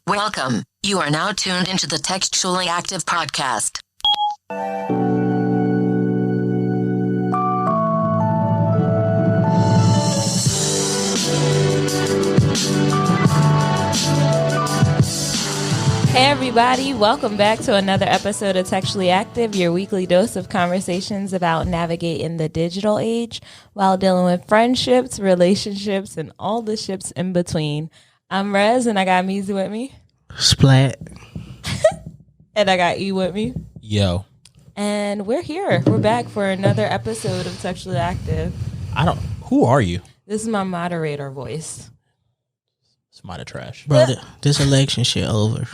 Welcome. You are now tuned into the Textually Active podcast. Hey everybody, welcome back to another episode of Textually Active, your weekly dose of conversations about navigating the digital age while dealing with friendships, relationships, and all the ships in between. I'm Rez, and I got Meezy with me. Splat. And I got E with me. Yo. And we're here. We're back for another episode of Textually Active. Who are you? This is my moderator voice. It's mighty trash. Bro, this election shit over.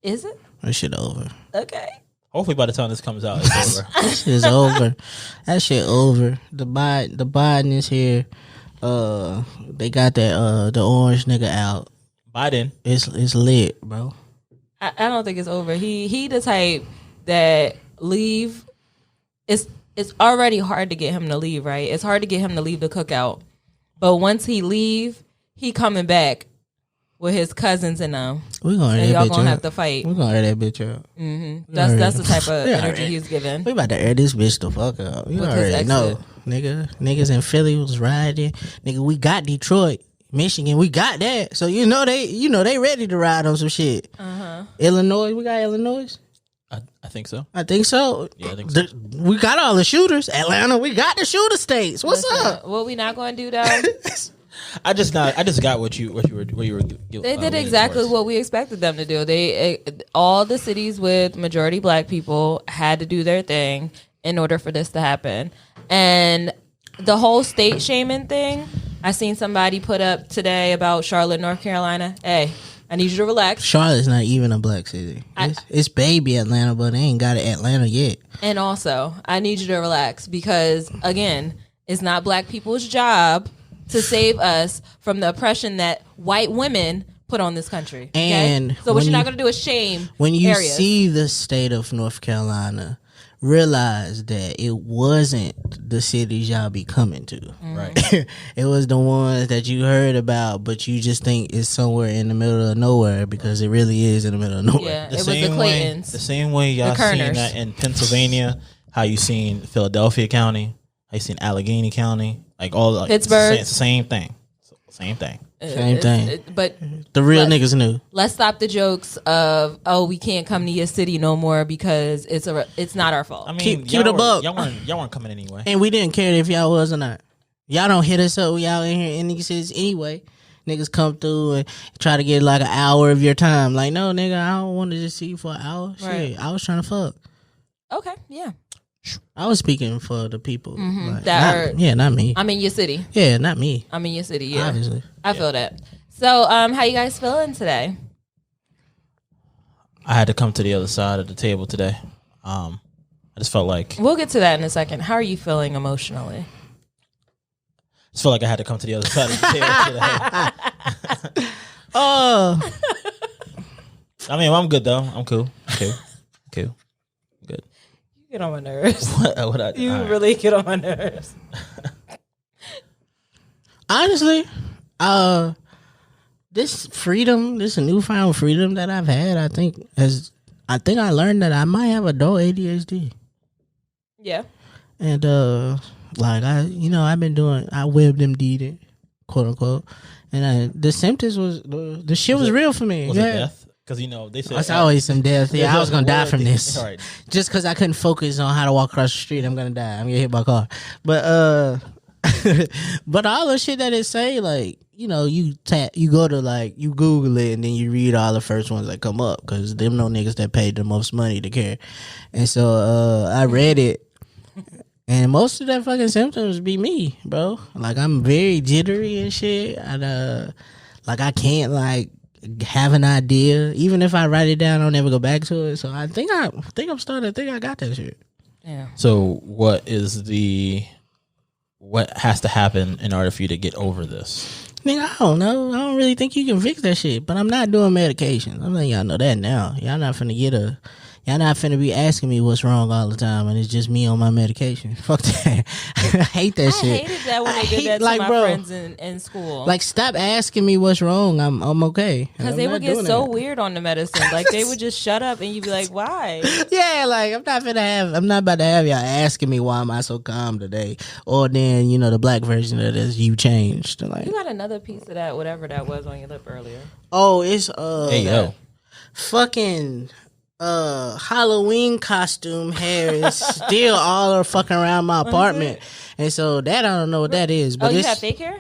Is it? This shit over. Okay. Hopefully by the time this comes out, it's over. This shit's over. That shit over. The Biden is here. They got that the orange nigga out. Biden. It's lit, bro. I don't think it's over. He the type that leave. It's already hard to get him to leave, right? It's hard to get him to leave the cookout. But once he leave, he coming back with his cousins and them. We gonna and air y'all that gonna bitch have out. to fight. We gonna air that bitch out. Mm-hmm. That's the type of energy he's giving. We about to air this bitch the fuck up. You With his already exit. know, nigga. Niggas in Philly was riding. Nigga, we got Detroit, Michigan. We got that. So they ready to ride on some shit. Illinois, we got Illinois. I think so. I think so. Yeah, I think so. We got all the shooters. Atlanta, we got the shooter states. What's Listen, up? What we not going to do though? I just got what you were. They did exactly what we expected them to do. All the cities with majority black people had to do their thing in order for this to happen. And the whole state shaming thing, I seen somebody put up today about Charlotte, North Carolina. Hey, I need you to relax. Charlotte's not even a black city. It's baby Atlanta, but they ain't got it Atlanta yet. And also, I need you to relax because, again, it's not black people's job to save us from the oppression that white women put on this country. Okay? And so what when you're not you- going to do is shame When you areas. see the state of North Carolina, realize that it wasn't the cities y'all be coming to. Right. It was the ones that you heard about, but you just think it's somewhere in the middle of nowhere because it really is in the middle of nowhere. Yeah, it was the Claytons. The same way y'all seen Kerners. that in Pennsylvania. How you seen Philadelphia County? How you seen Allegheny County? Like all like, Pittsburgh. Same thing. Same thing. Same thing. But The real niggas knew. let's stop the jokes of, oh, we can't come to your city no more because it's not our fault. I mean, Keep y'all the were- buck. Y'all weren't coming anyway. And we didn't care if y'all was or not. Y'all don't hit us up when y'all in here in these cities anyway. Niggas come through and try to get like an hour of your time. Like, no, nigga, I don't want to just see you for an hour. Right. Shit, I was trying to fuck. Okay, yeah. I was speaking for the people. Like, That not me. I'm in your city. Yeah, not me. I'm in your city, yeah. Obviously. I feel that. So, how you guys feeling today? I had to come to the other side of the table today. I just felt like We'll get to that in a second. How are you feeling emotionally? I had to come to the other side of the table today. Oh, I mean, I'm good though. I'm cool. Cool. Good. You get on my nerves. What I You all right. really get on my nerves. honestly, this newfound freedom that I've had, I think I learned that I might have adult ADHD. Yeah. And like I've been doing, I WebMD'd it, quote unquote, and the symptoms was the shit was real for me. Was yeah. it death? Because they said It's always some death. Yeah, I was gonna die from this. All right. Just because I couldn't focus on how to walk across the street, I'm gonna die. I'm gonna get hit by a car. But but all the shit that it say, like, you go to like, you Google it and then you read all the first ones that come up because them no niggas that paid the most money to care. And so I read it, and most of that fucking symptoms be me, bro. Like, I'm very jittery and shit, and like I can't like have an idea. Even if I write it down, I'll never go back to it. So I think I'm starting to think I got that shit. Yeah. So what has to happen in order for you to get over this? Nigga, I don't know. I don't really think you can fix that shit. But I'm not doing medications. I'm letting y'all know that now. Y'all not finna get Y'all not finna be asking me what's wrong all the time, and it's just me on my medication. Fuck that. I hate that shit. I hated that when they did that to my friends in school. Like, stop asking me what's wrong. I'm okay. Because they would get so weird on the medicine. Like, they would just shut up, and you'd be like, why? Yeah, like, I'm not about to have y'all asking me why am I so calm today. Or then, the black version of this, you changed. Like, you got another piece of that, whatever that was on your lip earlier. Oh, it's Hey yo. fucking Halloween costume hair is still all fucking around my apartment. And so that I don't know what that is. But you have fake hair?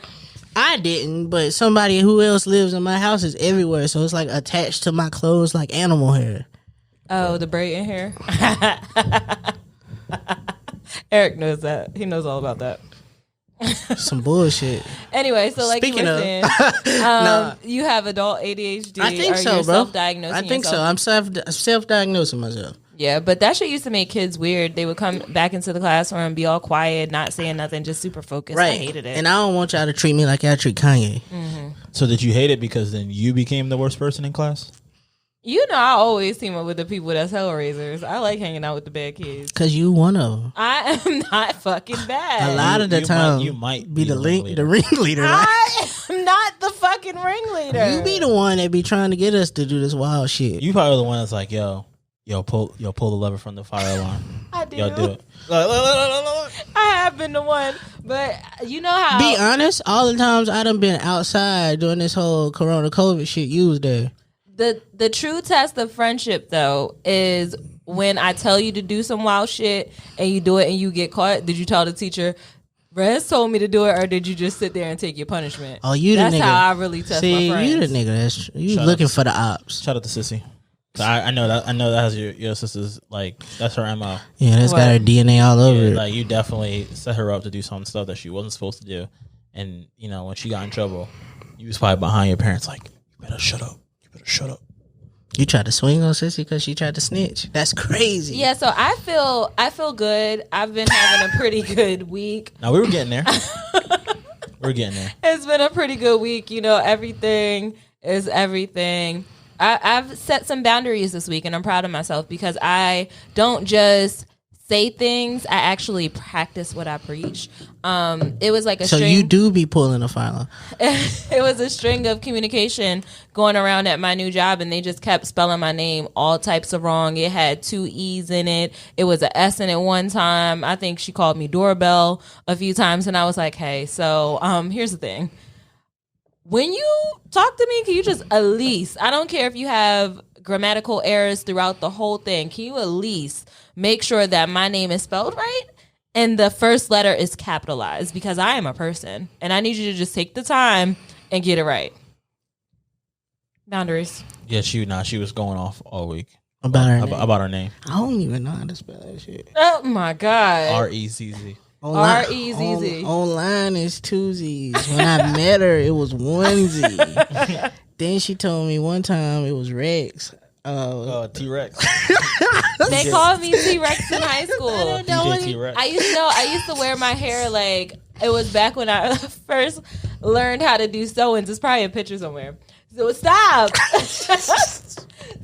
I didn't, but somebody who else lives in my house is everywhere. So it's like attached to my clothes like animal hair. Oh, the braiding hair? Eric knows that. He knows all about that. Some bullshit. Anyway, so like Speaking you were saying, you have adult ADHD. I think so, bro. Self-diagnosing I think yourself? so. I'm self-diagnosing myself. Yeah, but that shit used to make kids weird. They would come back into the classroom, be all quiet, not saying nothing, just super focused. Right. I hated it. And I don't want y'all to treat me like y'all treat Kanye. Mm-hmm. So did you hate it because then you became the worst person in class? I always team up with the people that's hellraisers. I like hanging out with the bad kids. Cause you one of them. I am not fucking bad. A lot of the time, you might be the ringleader. I am not the fucking ringleader. You be the one that be trying to get us to do this wild shit. You probably the one that's like, yo, pull the lever from the fire alarm. I do. Yo, do it. I have been the one, but you know how. Be honest, all the times I done been outside doing this whole Corona COVID shit, you was there. The true test of friendship, though, is when I tell you to do some wild shit and you do it and you get caught. Did you tell the teacher, Rez told me to do it, or did you just sit there and take your punishment? Oh, you That's the nigga. how I really test my friends. You the nigga. That's you looking for the ops. Shout out to Sissy. I know that has your sister's, like, that's her MO. Yeah, that's got her DNA all over it. Like, you definitely set her up to do some stuff that she wasn't supposed to do. And, when she got in trouble, you was probably behind your parents like, you better shut up. Shut up. You tried to swing on Sissy because she tried to snitch. That's crazy. Yeah, so I feel good. I've been having a pretty good week. Now, we were getting there. It's been a pretty good week. Everything is everything. I've set some boundaries this week, and I'm proud of myself because I don't just say things. I actually practice what I preach. It was like a so string. You do be pulling a file. It was a string of communication going around at my new job, and they just kept spelling my name all types of wrong. It had 2 E's in it. It was an S in it one time. I think she called me doorbell a few times, and I was like, hey, so here's the thing. When you talk to me, can you just at least, I don't care if you have grammatical errors throughout the whole thing, can you at least make sure that my name is spelled right and the first letter is capitalized, because I am a person and I need you to just take the time and get it right. Boundaries. Yeah, she was going off all week About her name. I don't even know how to spell that shit. Oh my God. REZZ. REZZ. Online is 2 Z's. When I met her, it was 1 Z. Then she told me one time it was Rex. T-Rex. They called me T-Rex in high school. DJ T-Rex. I used to wear my hair like, it was back when I first learned how to do sew-ins. It's probably a picture somewhere. So stop.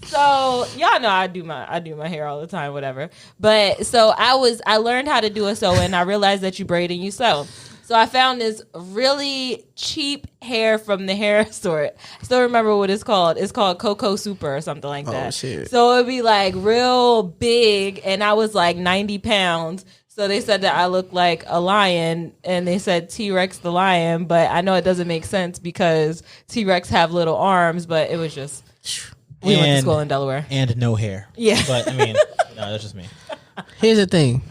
So y'all know I do my hair all the time, whatever. But so I learned how to do a sew-in. I realized that you braid and you sew. So I found this really cheap hair from the hair store. I still remember what it's called. It's called Cocoa Super or something like that. Oh, shit. So it'd be like real big, and I was like 90 pounds. So they said that I looked like a lion, and they said T-Rex the lion, but I know it doesn't make sense because T-Rex have little arms, but it was just, we went to school in Delaware. And no hair. Yeah. But, I mean, no, that's just me. Here's the thing.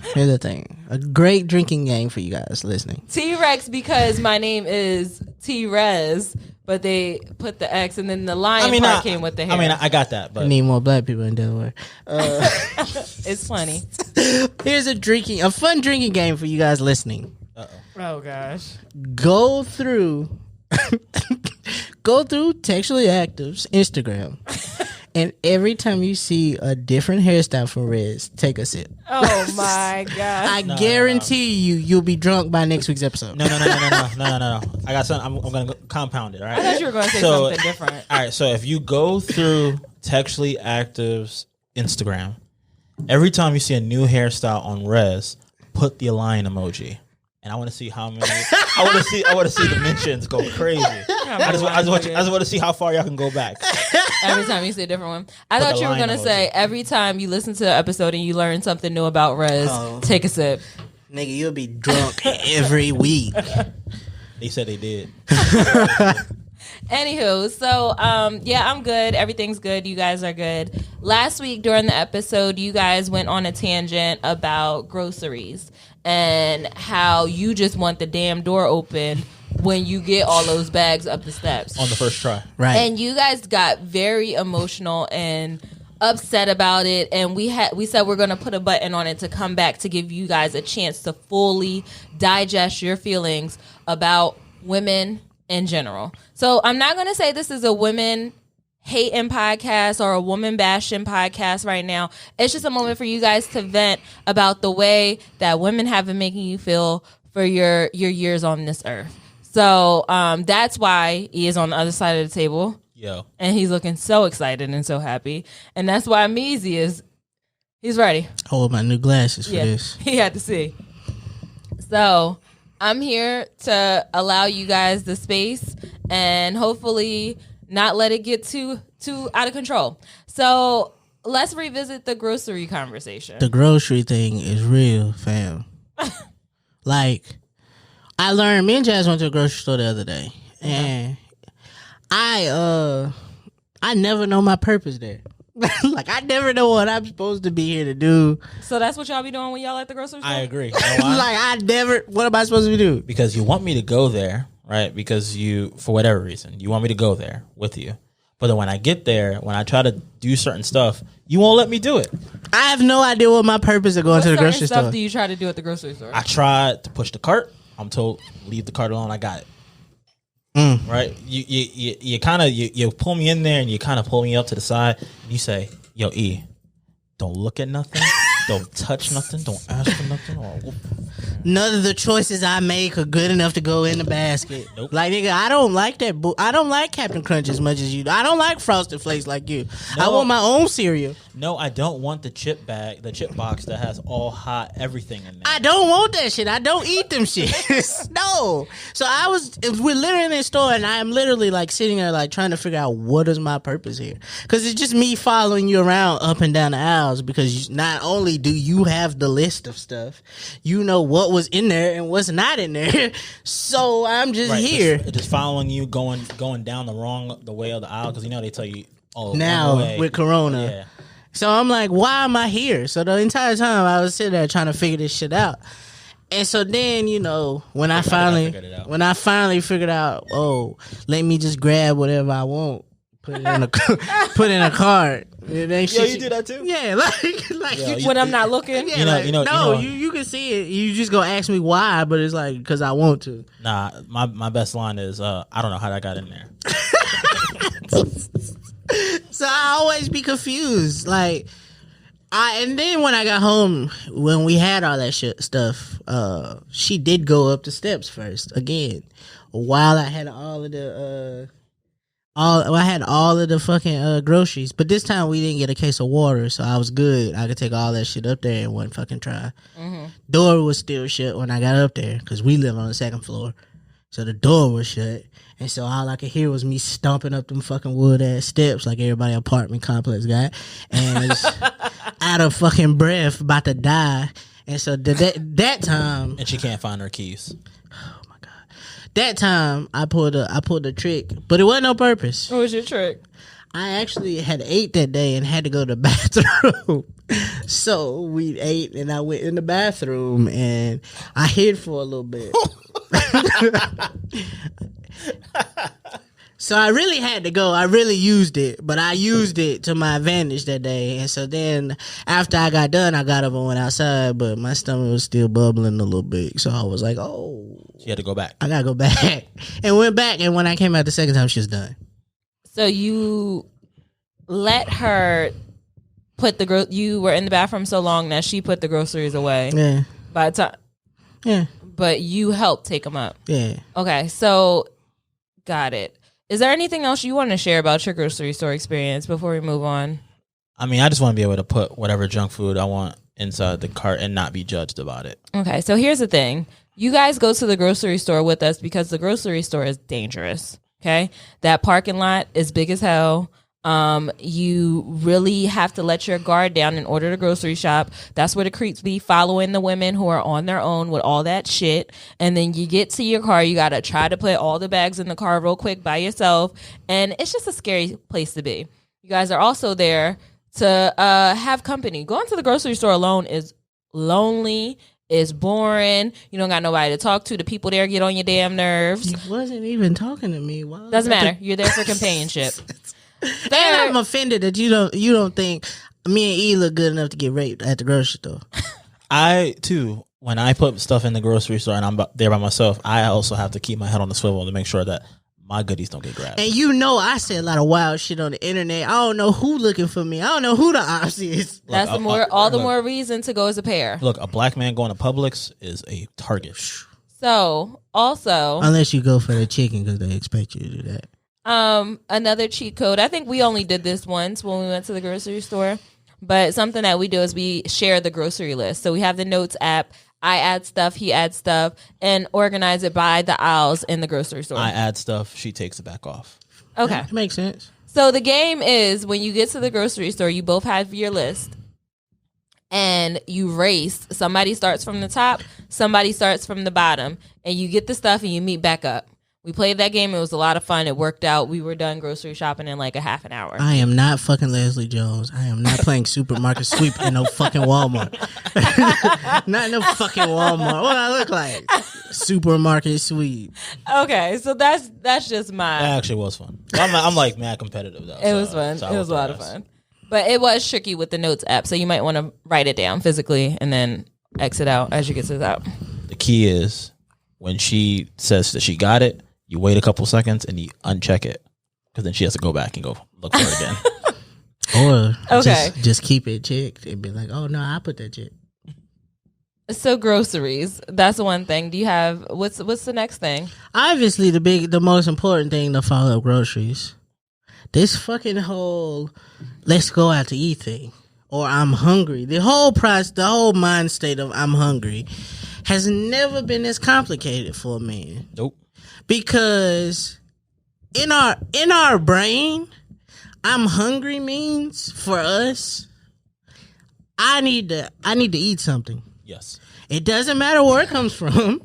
A great drinking game for you guys listening. T-Rex because my name is T-Rez, but they put the X, and then the lion part came with the hair. I mean, I got that, but I need more black people in Delaware. It's funny. Here's a fun drinking game for you guys listening. Oh gosh. Go through Textually Active's Instagram. And every time you see a different hairstyle from Rez, take a sip. Oh my god! I guarantee you'll be drunk by next week's episode. No. I got something. I'm gonna compound it. All right. I thought you were going to say something different. All right. So if you go through Textually Active's Instagram Every time you see a new hairstyle on Res, put the lion emoji. And I want to see how many. I want to see the mentions go crazy. I just want to see how far y'all can go back. Every time you see a different one. I thought you were gonna say every time you listen to an episode and you learn something new about Rez, take a sip. Nigga, you'll be drunk every week. They said they did. Anywho, so yeah, I'm good. Everything's good. You guys are good. Last week during the episode, you guys went on a tangent about groceries and how you just want the damn door open when you get all those bags up the steps on the first try. Right. And you guys got very emotional and upset about it, and we said we're going to put a button on it to come back to give you guys a chance to fully digest your feelings about women in general. So I'm not going to say this is a women hating podcast or a woman bashing podcast right now. It's just a moment for you guys to vent about the way that women have been making you feel for your years on this earth. So that's why he is on the other side of the table. Yo. And he's looking so excited and so happy. And that's why Meezy he's ready. Hold my new glasses for this. He had to see. So I'm here to allow you guys the space and hopefully not let it get too out of control. So let's revisit the grocery conversation. The grocery thing is real, fam. Like, I learned, me and Jazz went to a grocery store the other day, and I never know my purpose there. Like, I never know what I'm supposed to be here to do. So that's what y'all be doing when y'all at the grocery store? I agree. You know Like, what am I supposed to do? Because you want me to go there, right? Because for whatever reason, you want me to go there with you. But then when I get there, when I try to do certain stuff, you won't let me do it. I have no idea what my purpose of going to the grocery store. What stuff do you try to do at the grocery store? I tried to push the cart. I'm told, leave the cart alone. I got it. Right? You kind of you pull me in there and you kind of pull me up to the side. And you say, "Yo, E, don't look at nothing. Don't touch nothing. Don't ask for nothing." None of the choices I make are good enough to go in the basket. Nope. Like, nigga, I don't like that. I don't like Captain Crunch as much as you do. I don't like Frosted Flakes like you. No. I want my own cereal. No, I don't want the chip box that has all hot everything in there. I don't want that shit. I don't eat them shit. No. So we're literally in the store, and I am literally like sitting there like trying to figure out what is my purpose here. Because it's just me following you around up and down the aisles, because not only do you have the list of stuff, you know what was in there and what's not in there. So I'm just here. Just following you going down the way of the aisle, because they tell you, now with Corona. Yeah. So I'm like, why am I here? So the entire time I was sitting there trying to figure this shit out. And so then, when I finally figured out, let me just grab whatever I want, put it in a cart. Yo, you do that too? Yeah, like when I'm not looking. Yeah, you can see it. You just gonna ask me why, but it's like because I want to. Nah, my best line is, I don't know how that got in there. So I always be confused. Like, and then when I got home, when we had all that stuff, she did go up the steps first again, while I had all of the fucking groceries. But this time we didn't get a case of water, so I was good. I could take all that shit up there in one fucking try. Mm-hmm. Door was still shut when I got up there because we live on the second floor, so the door was shut. And so all I could hear was me stomping up them fucking wood ass steps like everybody apartment complex got, and out of fucking breath, about to die. And so that time, and she can't find her keys. Oh my god! That time I pulled a trick, but it wasn't on purpose. What was your trick? I actually had ate that day and had to go to the bathroom. So we ate and I went in the bathroom and I hid for a little bit. So I really had to go. I really used it, but I used it to my advantage that day. And so then after I got done, I got up and went outside, but my stomach was still bubbling a little bit. So I was like, oh. She had to go back. I got to go back. And went back. And when I came out the second time, she was done. So you let her you were in the bathroom so long that she put the groceries away. Yeah. By the time. Yeah. But you helped take them up. Yeah. Okay. So got it. Is there anything else you want to share about your grocery store experience before we move on? I mean, I just want to be able to put whatever junk food I want inside the cart and not be judged about it. Okay, so here's the thing. You guys go to the grocery store with us because the grocery store is dangerous. Okay, that parking lot is big as hell. You really have to let your guard down in order to grocery shop. That's where the creeps be, following the women who are on their own with all that shit. And then you get to your car, you got to try to put all the bags in the car real quick by yourself. And it's just a scary place to be. You guys are also there to have company. Going to the grocery store alone is lonely. It's boring. You don't got nobody to talk to. The people there get on your damn nerves. You wasn't even talking to me. Doesn't matter. You're there for companionship. And I'm offended that you don't think me and E look good enough to get raped at the grocery store. I too, when I put stuff in the grocery store and I'm there by myself, I also have to keep my head on the swivel to make sure that my goodies don't get grabbed. And I say a lot of wild shit on the internet. I don't know who looking for me. I don't know who the ops is. That's the more reason to go as a pair. Look, a black man going to Publix is a target. So also, unless you go for the chicken because they expect you to do that. Another cheat code. I think we only did this once when we went to the grocery store, but something that we do is we share the grocery list. So we have the notes app. I add stuff, he adds stuff, and organize it by the aisles in the grocery store. I add stuff, she takes it back off. Okay. That makes sense. So the game is when you get to the grocery store, you both have your list and you race. Somebody starts from the top, somebody starts from the bottom, and you get the stuff and you meet back up. We played that game. It was a lot of fun. It worked out. We were done grocery shopping in like a half an hour. I am not fucking Leslie Jones. I am not playing supermarket sweep in no fucking Walmart. Not in no fucking Walmart. What do I look like? Supermarket sweep. Okay, so that's just my. That actually was fun. I'm like mad competitive though. It was fun. It was a lot of fun. But it was tricky with the notes app, so you might want to write it down physically and then exit out as you get to the top. The key is when she says that she got it, you wait a couple seconds and you uncheck it because then she has to go back and go look for it again. Or just keep it checked and be like, oh no, I put that check. So groceries, that's the one thing. Do you have what's the next thing? Obviously, the most important thing to follow up groceries. This fucking whole let's go out to eat thing or I'm hungry. The whole mind state of I'm hungry has never been as complicated for a man. Nope. Because in our brain, I'm hungry means for us, I need to eat something. Yes. It doesn't matter where it comes from.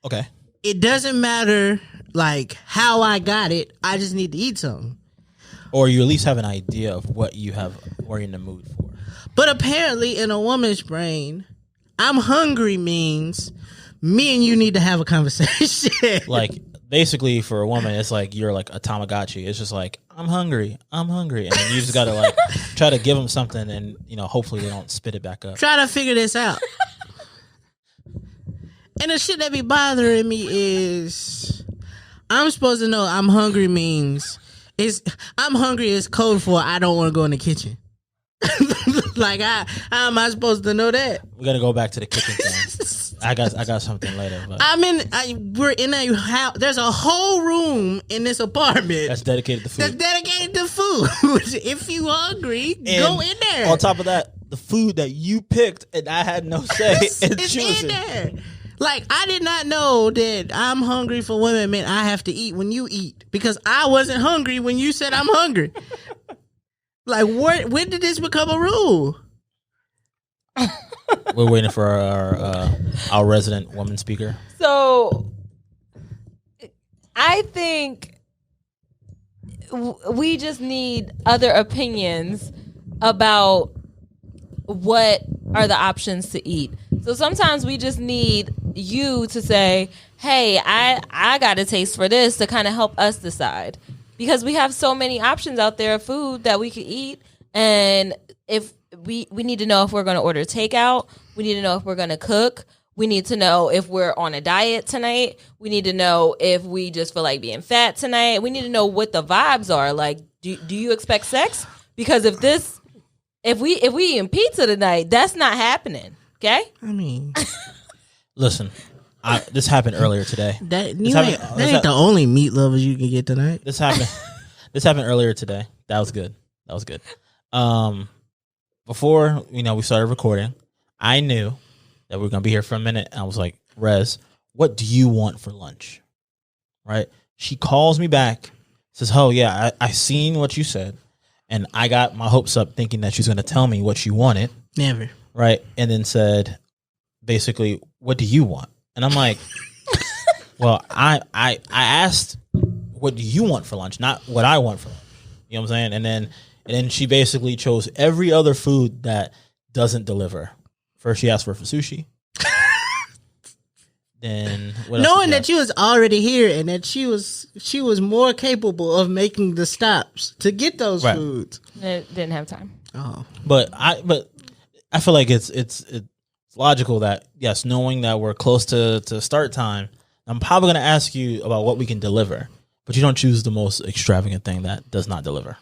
Okay. It doesn't matter like how I got it. I just need to eat something. Or you at least have an idea of what you have or in the mood for. But apparently in a woman's brain, I'm hungry means me and you need to have a conversation. Like basically for a woman, it's like you're like a Tamagotchi. It's just like I'm hungry, and then you just gotta like try to give them something, and hopefully they don't spit it back up. Try to figure this out. And the shit that be bothering me is I'm supposed to know I'm hungry means I'm hungry is code for I don't want to go in the kitchen. Like how am I supposed to know that? We gotta go back to the kitchen thing. I got something later. But we're in a house. There's a whole room in this apartment that's dedicated to food. If you hungry, go in there. On top of that, the food that you picked and I had no say in choosing. In there. Like I did not know that I'm hungry for women meant I have to eat when you eat because I wasn't hungry when you said I'm hungry. Like when did this become a rule? We're waiting for our resident woman speaker. So I think we just need other opinions about what are the options to eat. So sometimes we just need you to say, hey, I got a taste for this to kind of help us decide. Because we have so many options out there of food that we could eat. And if we need to know if we're going to order takeout. We need to know if we're going to cook. We need to know if we're on a diet tonight. We need to know if we just feel like being fat tonight. We need to know what the vibes are. Like, do you expect sex? Because if we eating pizza tonight, that's not happening. Okay? I mean, listen, this happened earlier today. That ain't the only meat lovers you can get tonight. This happened earlier today. That was good. Before we started recording, I knew that we were gonna be here for a minute, and I was like, Rez, what do you want for lunch? Right? She calls me back, says, "Oh yeah, I seen what you said, and I got my hopes up thinking that she's gonna tell me what she wanted." Never. Right? And then said, basically, "What do you want?" And I'm like, "Well, I asked, what do you want for lunch, not what I want for lunch." You know what I'm saying? And then she basically chose every other food that doesn't deliver. First, she asked for sushi. Then, what else knowing that you was already here and that she was more capable of making the stops to get those foods. It didn't have time. Oh, but I feel like it's logical that, yes, knowing that we're close to start time, I'm probably going to ask you about what we can deliver. But you don't choose the most extravagant thing that does not deliver.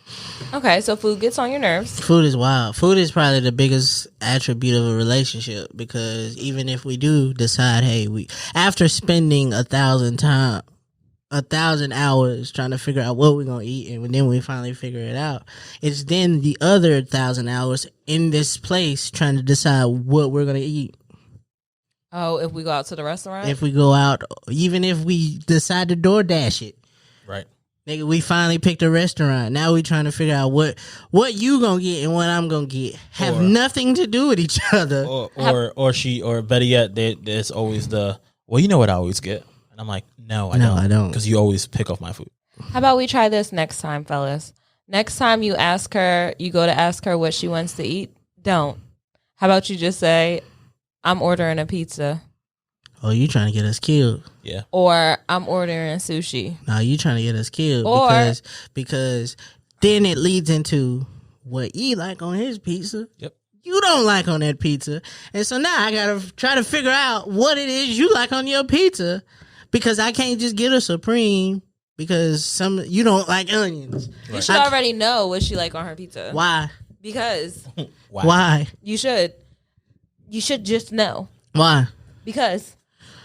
Okay, so food gets on your nerves. Food is wild. Food is probably the biggest attribute of a relationship, because even if we do decide, hey, after spending 1,000 hours trying to figure out what we're gonna eat, and then we finally figure it out, it's then the other 1,000 hours in this place trying to decide what we're gonna eat. Oh, if we go out to the restaurant? If we go out, even if we decide to DoorDash it. Right. Nigga, we finally picked a restaurant. Now we trying to figure out what you gonna get and what I'm gonna get. Have nothing to do with each other. Or better yet, there's always well, you know what I always get. And I'm like, no, I don't. Because you always pick off my food. How about we try this next time, fellas? Next time you go to ask her what she wants to eat, don't. How about you just say, I'm ordering a pizza. Oh, you trying to get us killed. Yeah. Or I'm ordering sushi. No, you trying to get us killed. Or, because then it leads into what E like on his pizza. Yep. You don't like on that pizza. And so now I got to try to figure out what it is you like on your pizza, because I can't just get a Supreme because you don't like onions. You should already know what she like on her pizza. Why? Because. Why? You should just know. Why? Because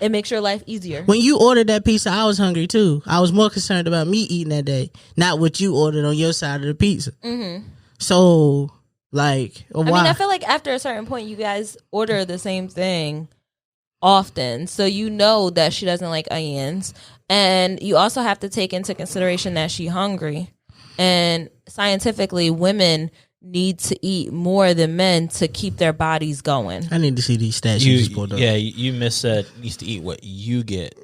it makes your life easier. When you ordered that pizza, I was hungry too. I was more concerned about me eating that day, not what you ordered on your side of the pizza. Mm-hmm. So, why? I mean, I feel like after a certain point, you guys order the same thing often, so you know that she doesn't like onions, and you also have to take into consideration that she's hungry. And scientifically, women need to eat more than men to keep their bodies going. I need to see these stats you just pulled up. Yeah, you missaid needs to eat what you get.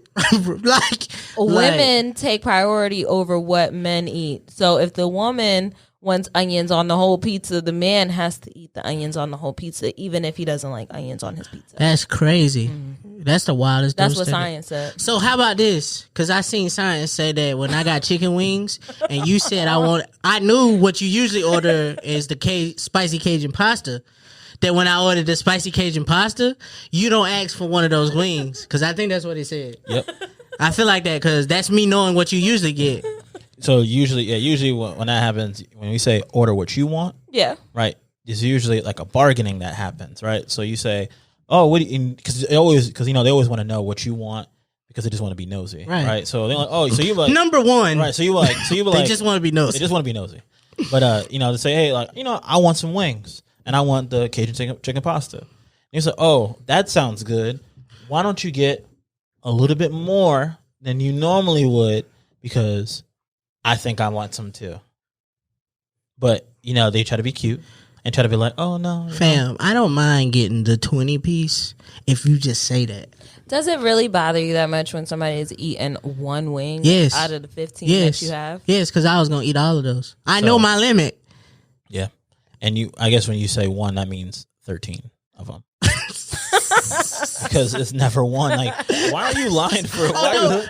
Women take priority over what men eat. So if the woman wants onions on the whole pizza, the man has to eat the onions on the whole pizza, even if he doesn't like onions on his pizza. That's crazy. Mm-hmm. That's the wildest. That's what science said. So how about this? Because I seen science say that when I got chicken wings and you said I knew what you usually order is the spicy Cajun pasta. That when I ordered the spicy Cajun pasta, you don't ask for one of those wings, because I think that's what it said. Yep. I feel like that because that's me knowing what you usually get. So usually when that happens, when we say order what you want, yeah, right, there's usually like a bargaining that happens, right? So you say, oh, what? Because they always want to know what you want, because they just want to be nosy, right? So they're like, oh, so you like number one, right? So you like they just want to be nosy. They just want to be nosy, but to say, hey, like, I want some wings and I want the Cajun chicken pasta. And you say, oh, that sounds good. Why don't you get a little bit more than you normally would, because I think I want some too. But, they try to be cute and try to be like, oh, no. Fam, I don't mind getting the 20 piece if you just say that. Does it really bother you that much when somebody is eating one wing out of the 15 that you have? Yes, because I was going to eat all of those. I know my limit. Yeah. And I guess when you say one, that means 13 of them. Because it's never one. Like, why are you lying for?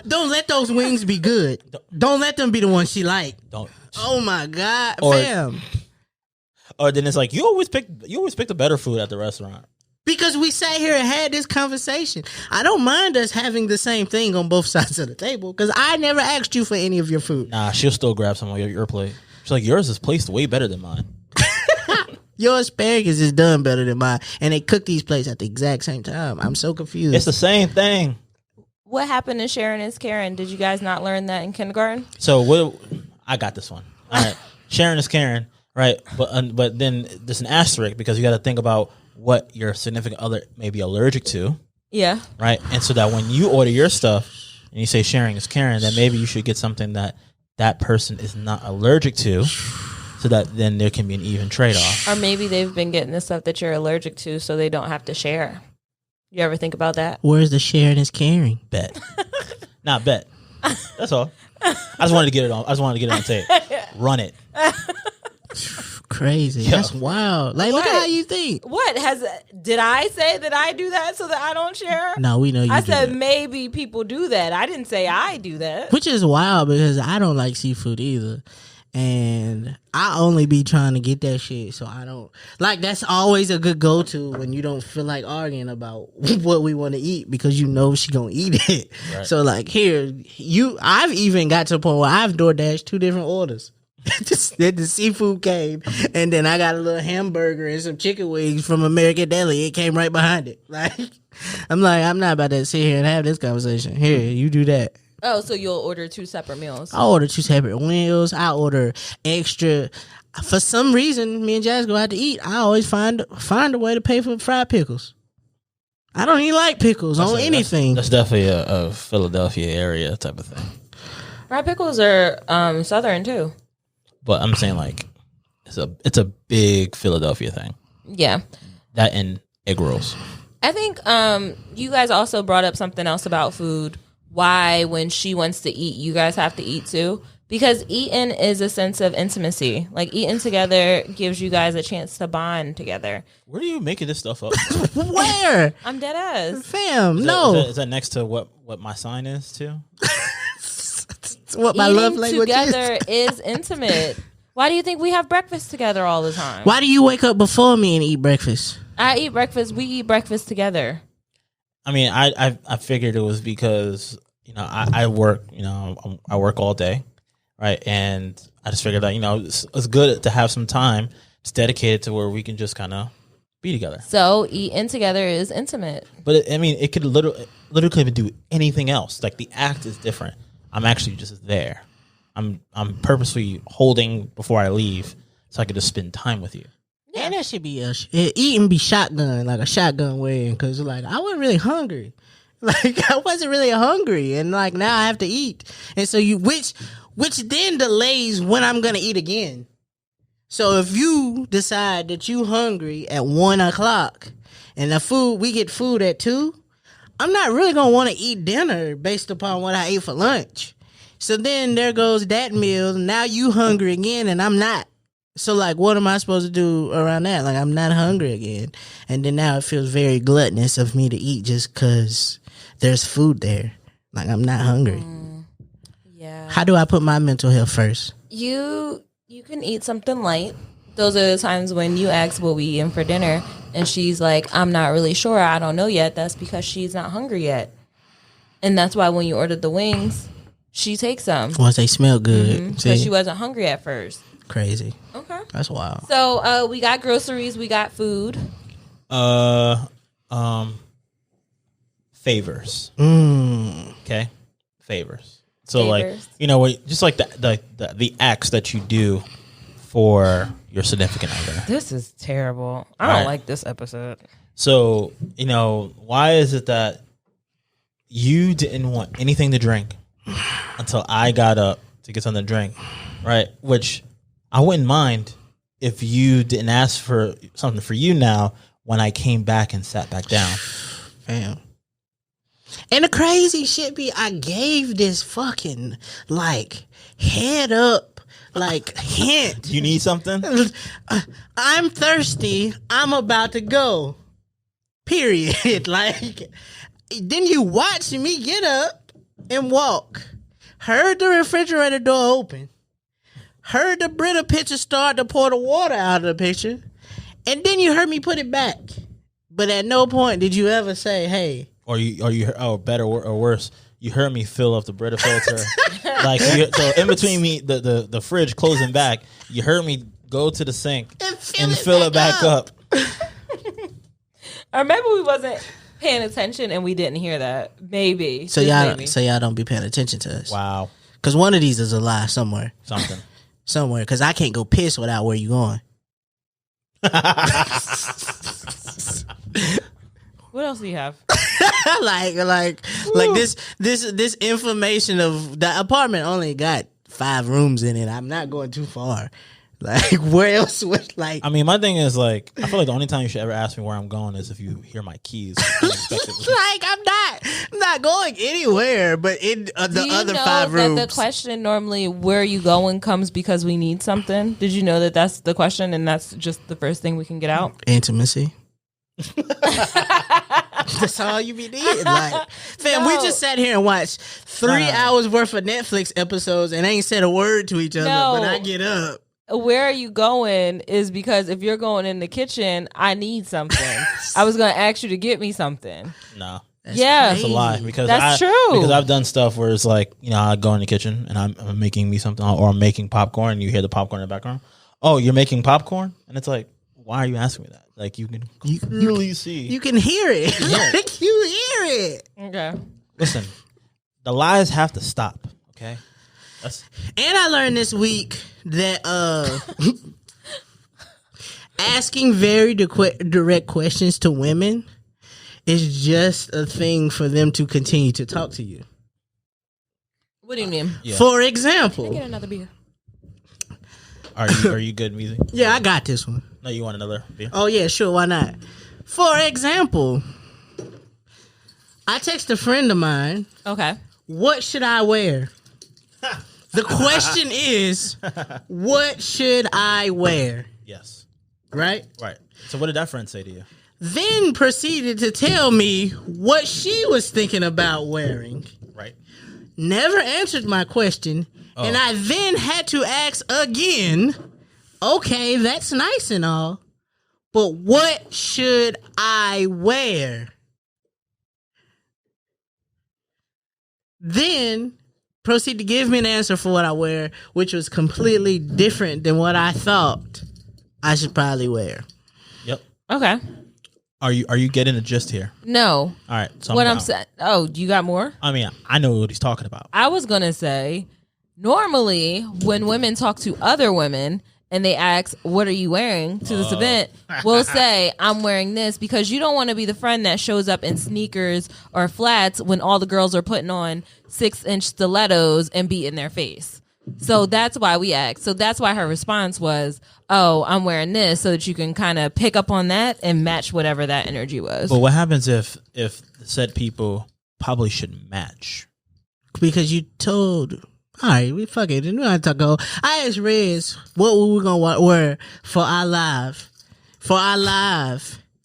Don't let those wings be good. Don't let them be the ones she like. Don't. Oh my God, fam. Or then it's like you always pick the better food at the restaurant. Because we sat here and had this conversation. I don't mind us having the same thing on both sides of the table, because I never asked you for any of your food. Nah, she'll still grab some of your plate. She's like, yours is placed way better than mine. Your asparagus is done better than mine, and they cook these plates at the exact same time. I'm so confused. It's the same thing. What happened to Sharon is Karen? Did you guys not learn that in kindergarten? So I got this one. All right. Sharon is Karen. right? But then there's an asterisk because you got to think about what your significant other may be allergic to. Yeah. Right. And so that when you order your stuff and you say sharing is caring, then maybe you should get something that person is not allergic to, so that then there can be an even trade-off. Or maybe they've been getting the stuff that you're allergic to so they don't have to share. You ever think about that? Where's the sharing is caring? Bet. Not bet. That's all. I just wanted to get it on. I just wanted to get it on tape. Run it. Crazy. Yo. That's wild. Like, look at how you think. What did I say that I do that so that I don't share? No, we know you I do said that. maybe people do that. I didn't say I do that. Which is wild because I don't like seafood either. And I only be trying to get that shit, so I don't like. That's always a good go to when you don't feel like arguing about what we want to eat because you know she gonna eat it. Right. So like I've even got to the point where I've DoorDashed 2 different orders. Then the seafood came, and then I got a little hamburger and some chicken wings from American Deli. It came right behind it. Like I'm not about to sit here and have this conversation. Here, you do that. Oh, so you'll order 2 separate meals? I order 2 separate meals. I order extra. For some reason, me and Jazz go out to eat. I always find a way to pay for fried pickles. I don't even like pickles on anything. That's definitely a Philadelphia area type of thing. Fried pickles are Southern too. But I'm saying like it's a big Philadelphia thing. Yeah. That and egg rolls. I think you guys also brought up something else about food. Why, when she wants to eat, you guys have to eat too? Because eating is a sense of intimacy. Like, eating together gives you guys a chance to bond together. Where are you making this stuff up? Where? I'm dead ass. Fam, Is that next to what my sign is too? What my love language together is. is intimate. Why do you think we have breakfast together all the time? Why do you wake up before me and eat breakfast? I eat breakfast. We eat breakfast together. I mean, I figured it was because, you know, I work, you know, I work all day, right? And I just figured that, you know, it's good to have some time. It's dedicated to where we can just kind of be together. So eating together is intimate. But it could literally even do anything else. Like, the act is different. I'm actually just there. I'm purposely holding before I leave so I could just spend time with you. Yeah, and that should be eating be shotgun, like a shotgun wedding, because like I wasn't really hungry. Like I wasn't really hungry, and like now I have to eat, and so which then delays when I'm gonna eat again. So if you decide that you hungry at 1:00 and we get food at 2, I'm not really gonna want to eat dinner based upon what I ate for lunch. So then there goes that meal. Now you hungry again, and I'm not. So, like, what am I supposed to do around that? Like, I'm not hungry again. And then now it feels very gluttonous of me to eat just because there's food there. Like, I'm not hungry. Yeah. How do I put my mental health first? You can eat something light. Those are the times when you ask what we eating for dinner, and she's like, I'm not really sure. I don't know yet. That's because she's not hungry yet. And that's why when you ordered the wings, she takes some. Once they smell good. Because she wasn't hungry at first. Crazy. Okay. That's wild. So we got groceries, we got food. Favors. Mm. Okay? Favors. So Favors. like, you know, just like the acts that you do for your significant other. This is terrible. I Right. don't like this episode. So, you know, why is it that you didn't want anything to drink until I got up to get something to drink, right? Which I wouldn't mind if you didn't ask for something for you now when I came back and sat back down. Fam. And the crazy shit be, I gave this fucking, like, head up, like, hint. You need something? I'm thirsty. I'm about to go. Period. Like, then you watch me get up and walk. Heard the refrigerator door open. Heard the Brita pitcher start to pour the water out of the pitcher. And then you heard me put it back. But at no point did you ever say, hey. Or better or worse, you heard me fill up the Brita filter. So in between me, the fridge closing back, you heard me go to the sink and fill it back up. Or maybe we wasn't paying attention and we didn't hear that. Maybe. So y'all don't be paying attention to us. Wow. Because one of these is a lie somewhere. Something. somewhere because I can't go piss without where you going. What else do you have? like this information of the apartment only got 5 rooms in it. I'm not going too far. Like where else would like? I mean, my thing is like, I feel like the only time you should ever ask me where I'm going is if you hear my keys. Like I'm not going anywhere, but in the other 5 rooms. That the question normally "where are you going" comes because we need something. Did you know that that's the question, and that's just the first thing we can get out? Intimacy. That's all you be needing. Like, fam, we just sat here and watched 3 hours worth of Netflix episodes and ain't said a word to each other. But I get up. Where are you going is because if you're going in the kitchen, I need something. I was going to ask you to get me something. No. Yeah. That's a lie. Because that's true. Because I've done stuff where it's like, you know, I go in the kitchen and I'm making me something, or I'm making popcorn and you hear the popcorn in the background. Oh, you're making popcorn? And it's like, why are you asking me that? Like, you can clearly see. You can hear it. Like, you hear it. Okay. Listen, the lies have to stop, okay? And I learned this week that asking very direct questions to women is just a thing for them to continue to talk to you. What do you mean? Yeah. For example, Can I get another beer? Are you good, Meezy? Yeah, I got this one. No, you want another beer? Oh yeah, sure, why not? For example, I text a friend of mine. Okay. What should I wear? The question is, what should I wear? Yes. Right? Right. So what did that friend say to you? Then proceeded to tell me what she was thinking about wearing. Right. Never answered my question. Oh. And I then had to ask again, okay, that's nice and all, but what should I wear? Then proceed to give me an answer for what I wear, which was completely different than what I thought I should probably wear. Yep. Okay. Are you getting the gist here? No. All right. So what I'm saying. Oh, you got more? I mean, I know what he's talking about. I was gonna say, normally when women talk to other women and they ask, "What are you wearing to this event?" we'll say, "I'm wearing this," because you don't want to be the friend that shows up in sneakers or flats when all the girls are putting on 6-inch stilettos and beating their face. So that's why we asked. So that's why her response was, "Oh, I'm wearing this," so that you can kind of pick up on that and match whatever that energy was. But what happens if said people probably shouldn't match? Because you told, all right, we fuck it. We don't have to go. I asked Rez what were we gonna wear for our live,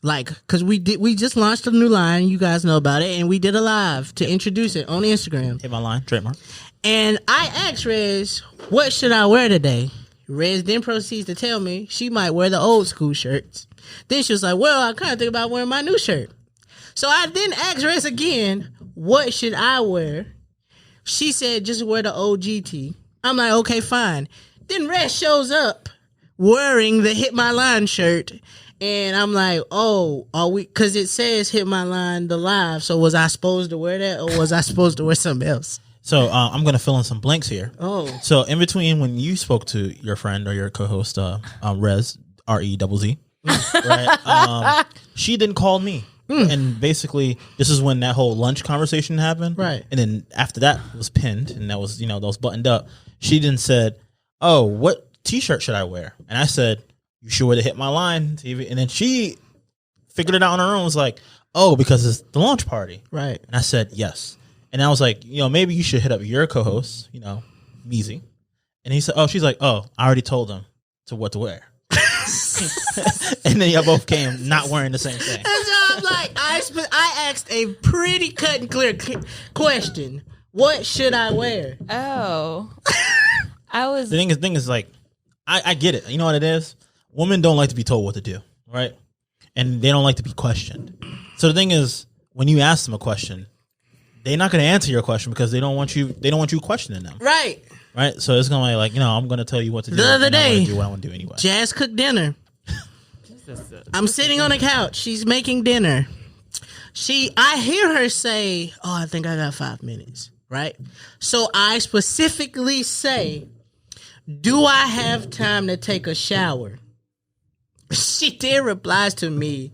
like, cause we just launched a new line. You guys know about it, and we did a live to introduce it on Instagram. Hit my line, trademark. And I asked Rez, what should I wear today? Rez then proceeds to tell me she might wear the old school shirts. Then she was like, well, I kind of think about wearing my new shirt. So I then asked Rez again, what should I wear? She said, just wear the OGT. I'm like, okay, fine. Then Rez shows up wearing the Hit My Line shirt. And I'm like, oh, are we? Because it says Hit My Line, the live. So was I supposed to wear that, or was I supposed to wear something else? So I'm going to fill in some blanks here. Oh. So in between when you spoke to your friend or your co-host, Rez, REZZ, right? She didn't call me. And basically, this is when that whole lunch conversation happened. Right. And then after that was pinned and that was, that was buttoned up. She then said, oh, what T-shirt should I wear? And I said, you should wear the Hit My Line TV. And then she figured it out on her own. Was like, oh, because it's the launch party. Right. And I said, yes. And I was like, maybe you should hit up your co-host, Meezy. And he said, she's like, I already told him what to wear. And then y'all both came not wearing the same thing. And so I'm like, I asked a pretty cut and clear question. What should I wear? Oh. The thing is like, I get it. You know what it is? Women don't like to be told what to do, right? And they don't like to be questioned. So the thing is, when you ask them a question, they're not going to answer your question because they don't want you questioning them. Right. Right. So it's going to be like, I'm going to tell you what to do. The other day, I'm do what I want to do anyway. Jazz cooked dinner. I'm sitting on the couch. She's making dinner. I hear her say, oh, I think I got 5 minutes. Right. So I specifically say, do I have time to take a shower? She then replies to me,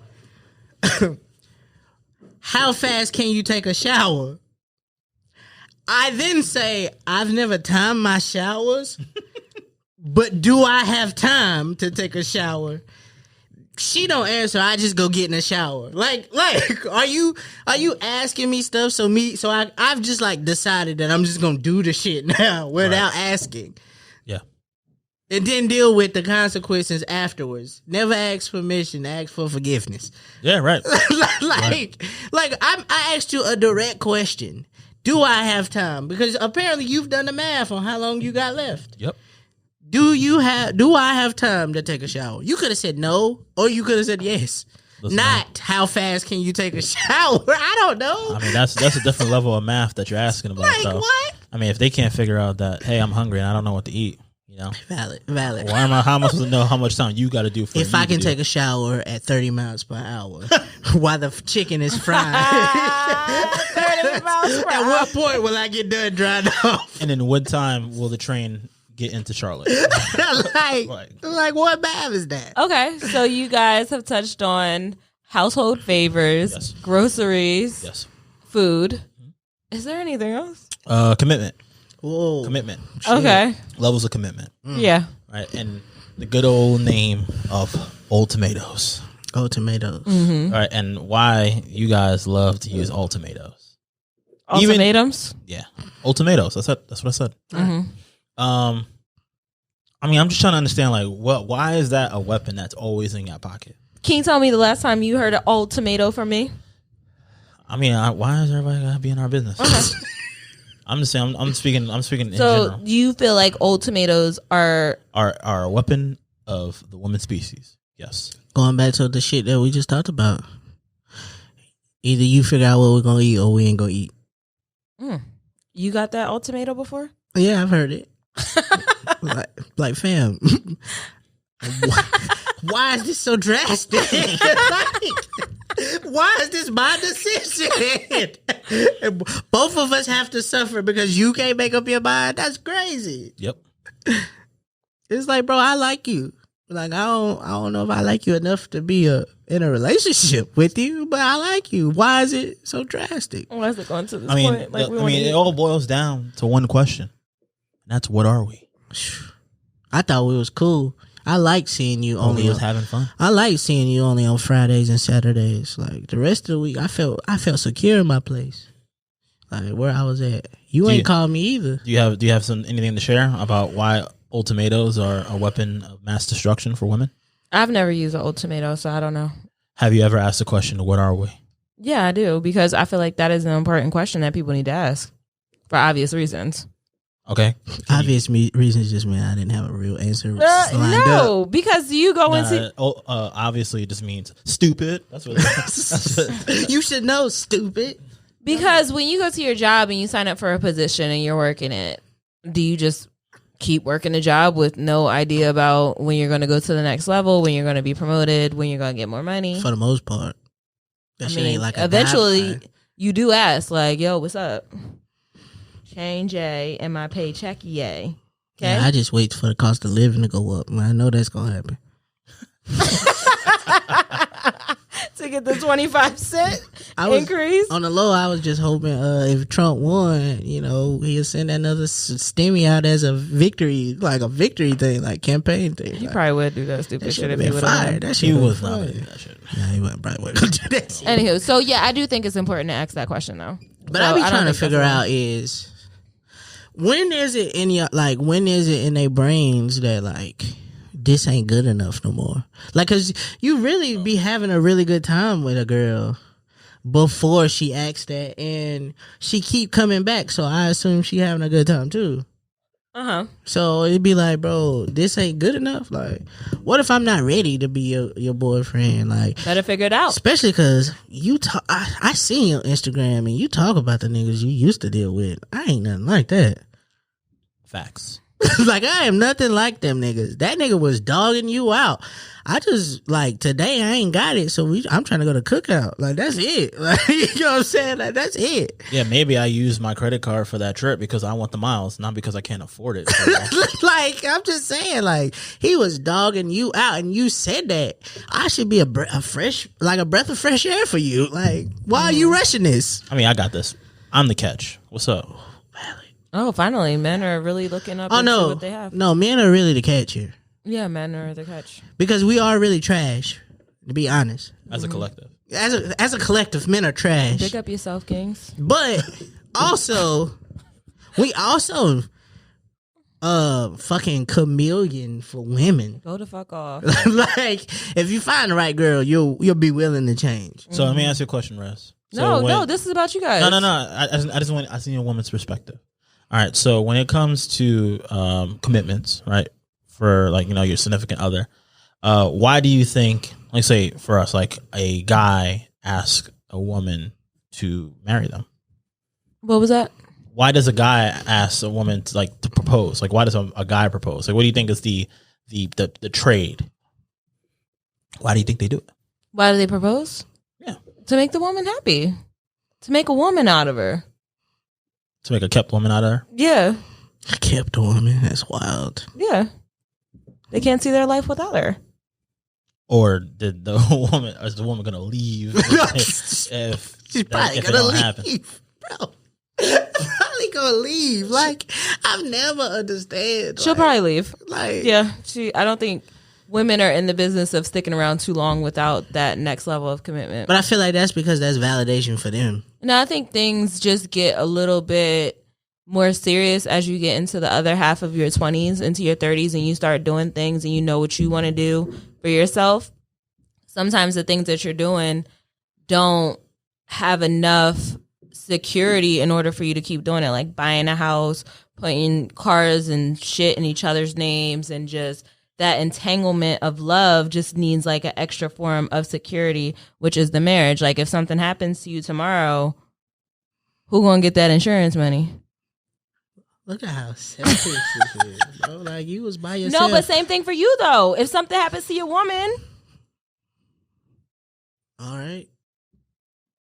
how fast can you take a shower? I then say, I've never timed my showers, but do I have time to take a shower? She don't answer. I just go get in the shower. Like, are you asking me stuff? So I've just like decided that I'm just gonna do the shit now without asking. Yeah. And then deal with the consequences afterwards. Never ask permission. Ask for forgiveness. Yeah, right. I asked you a direct question. Do I have time? Because apparently you've done the math on how long you got left. Yep. Do I have time to take a shower? You could have said no, or you could have said yes. Not how fast can you take a shower? I don't know. I mean, that's a different level of math that you're asking about. Like though. what? I mean, if they can't figure out that, hey, I'm hungry and I don't know what to eat, you know, Valid. how am I supposed to know how much time you got to do for? If I can take a shower at 30 miles per hour while the chicken is fried, 30 miles per at hour. what point will I get done drying off? And then what time will the train get into Charlotte? like what math is that? Okay, so you guys have touched on household favors, Yes. groceries, Yes. food. Is there anything else? Commitment. Whoa. Commitment. Okay. Levels of commitment. Yeah. Right. And the good old name of Old Tomatoes. Old Tomatoes. Mm-hmm. Right. And why you guys love to use Old Tomatoes. Ultimatums? Yeah. Old Tomatoes. That's what I said. Mm-hmm. I mean, I'm just trying to understand, like, why is that a weapon that's always in your pocket? Can you tell me the last time you heard an old tomato from me? I mean, why is everybody gotta be in our business? Okay. I'm just saying. I'm speaking in So general. do you feel like old tomatoes are Are a weapon of the woman species? Yes. Going back to the shit that we just talked about. Either you figure out what we're gonna eat or we ain't gonna eat. You got that old tomato before? Yeah, I've heard it. like fam. Why is this so drastic? Why is this my decision? Both of us have to suffer because you can't make up your mind. That's crazy. Yep. It's like, bro, I like you. Like, I don't know if I like you enough to be in a relationship with you, but I like you. Why is it so drastic? Why is it going to this I mean, point? Like, we wanna it eat? all boils down to one question. And that's, what are we? I thought we was cool. I like seeing you only We was having fun. I like seeing you only on Fridays and Saturdays. Like the rest of the week, I felt secure in my place. Like where I was at. You ain't called me either. Do you have anything to share about why old tomatoes are a weapon of mass destruction for women? I've never used an old tomato, so I don't know. Have you ever asked the question, what are we? Yeah, I do, because I feel like that is an important question that people need to ask for obvious reasons. Okay. Obvious reasons just mean I didn't have a real answer lined No, up. because you go into obviously it just means stupid. That's what You should know, stupid. because when you go to your job and you sign up for a position and you're working it, do you just keep working the job with no idea about when you're going to go to the next level, when you're going to be promoted, when you're going to get more money? For the most part. That shit ain't like a eventually guideline. you do ask, like, yo, what's up? Change A and my paycheck, yay. Okay. Yeah, I just wait for the cost of living to go up. Man, I know that's gonna happen. To get the 25-cent increase. On the low, I was just hoping if Trump won, he'll send another stimmy out as a victory, like a victory thing, like campaign thing. He like, probably would do that stupid shit if he would have. That he shit was not not gonna gonna do that shit. Yeah, he probably wouldn't do that shit. Anywho, so yeah, I do think it's important to ask that question though. But I be trying to figure out is when is it in their brains that like this ain't good enough no more? Like, cause you really be having a really good time with a girl before she asks that, and she keep coming back. So I assume she having a good time too. So it'd be like, bro, this ain't good enough. Like, what if I'm not ready to be your boyfriend? Like, better figure it out. especially because you talk. I seen your Instagram and you talk about the niggas you used to deal with. I ain't nothing like that. Facts. Like, I am nothing like them niggas. That nigga was dogging you out. I just, like, today I ain't got it, so I'm trying to go to cookout. Like, that's it. Like, you know what I'm saying? Like, that's it. Yeah, maybe I use my credit card for that trip because I want the miles, not because I can't afford it. Like, I'm just saying, like, he was dogging you out, and you said that. I should be a breath of fresh air for you. Like, why are you rushing this? I mean, I got this. I'm the catch. What's up? Oh, finally, men are really looking up into what they have. No, men are really the catch here. Yeah, men are the catch. Because we are really trash, to be honest. As a collective. As a collective, men are trash. Pick up yourself, kings. But also, we also fucking chameleon for women. Go the fuck off. Like, if you find the right girl, you'll be willing to change. So let me ask you a question, Rez. No, this is about you guys. No. I see a woman's perspective. All right, so when it comes to commitments, right, for like, you know, your significant other, why do you think, like, say for us, like a guy asks a woman to marry them? What was that? Why does a guy ask a woman to propose? Like, why does a guy propose? Like, what do you think is the trade? Why do you think they do it? Why do they propose? Yeah, to make the woman happy, to make a woman out of her. To make a kept woman out of her? Yeah. A kept woman? That's wild. Yeah. They can't see their life without her. Or did the woman, is the woman going to leave if She's probably going to leave, happen? Bro. Probably going to leave. Like, I've never understood. She'll probably leave. Like, yeah. I don't think women are in the business of sticking around too long without that next level of commitment. But I feel like that's because that's validation for them. No, I think things just get a little bit more serious as you get into the other half of your 20s, into your 30s, and you start doing things and you know what you want to do for yourself. Sometimes the things that you're doing don't have enough security in order for you to keep doing it, like buying a house, putting cars and shit in each other's names, and just that entanglement of love just needs like an extra form of security, which is the marriage. Like, if something happens to you tomorrow, who gonna get that insurance money? Look at how selfish this is, bro. Like, you was by yourself. No, but same thing for you though. If something happens to your woman, all right.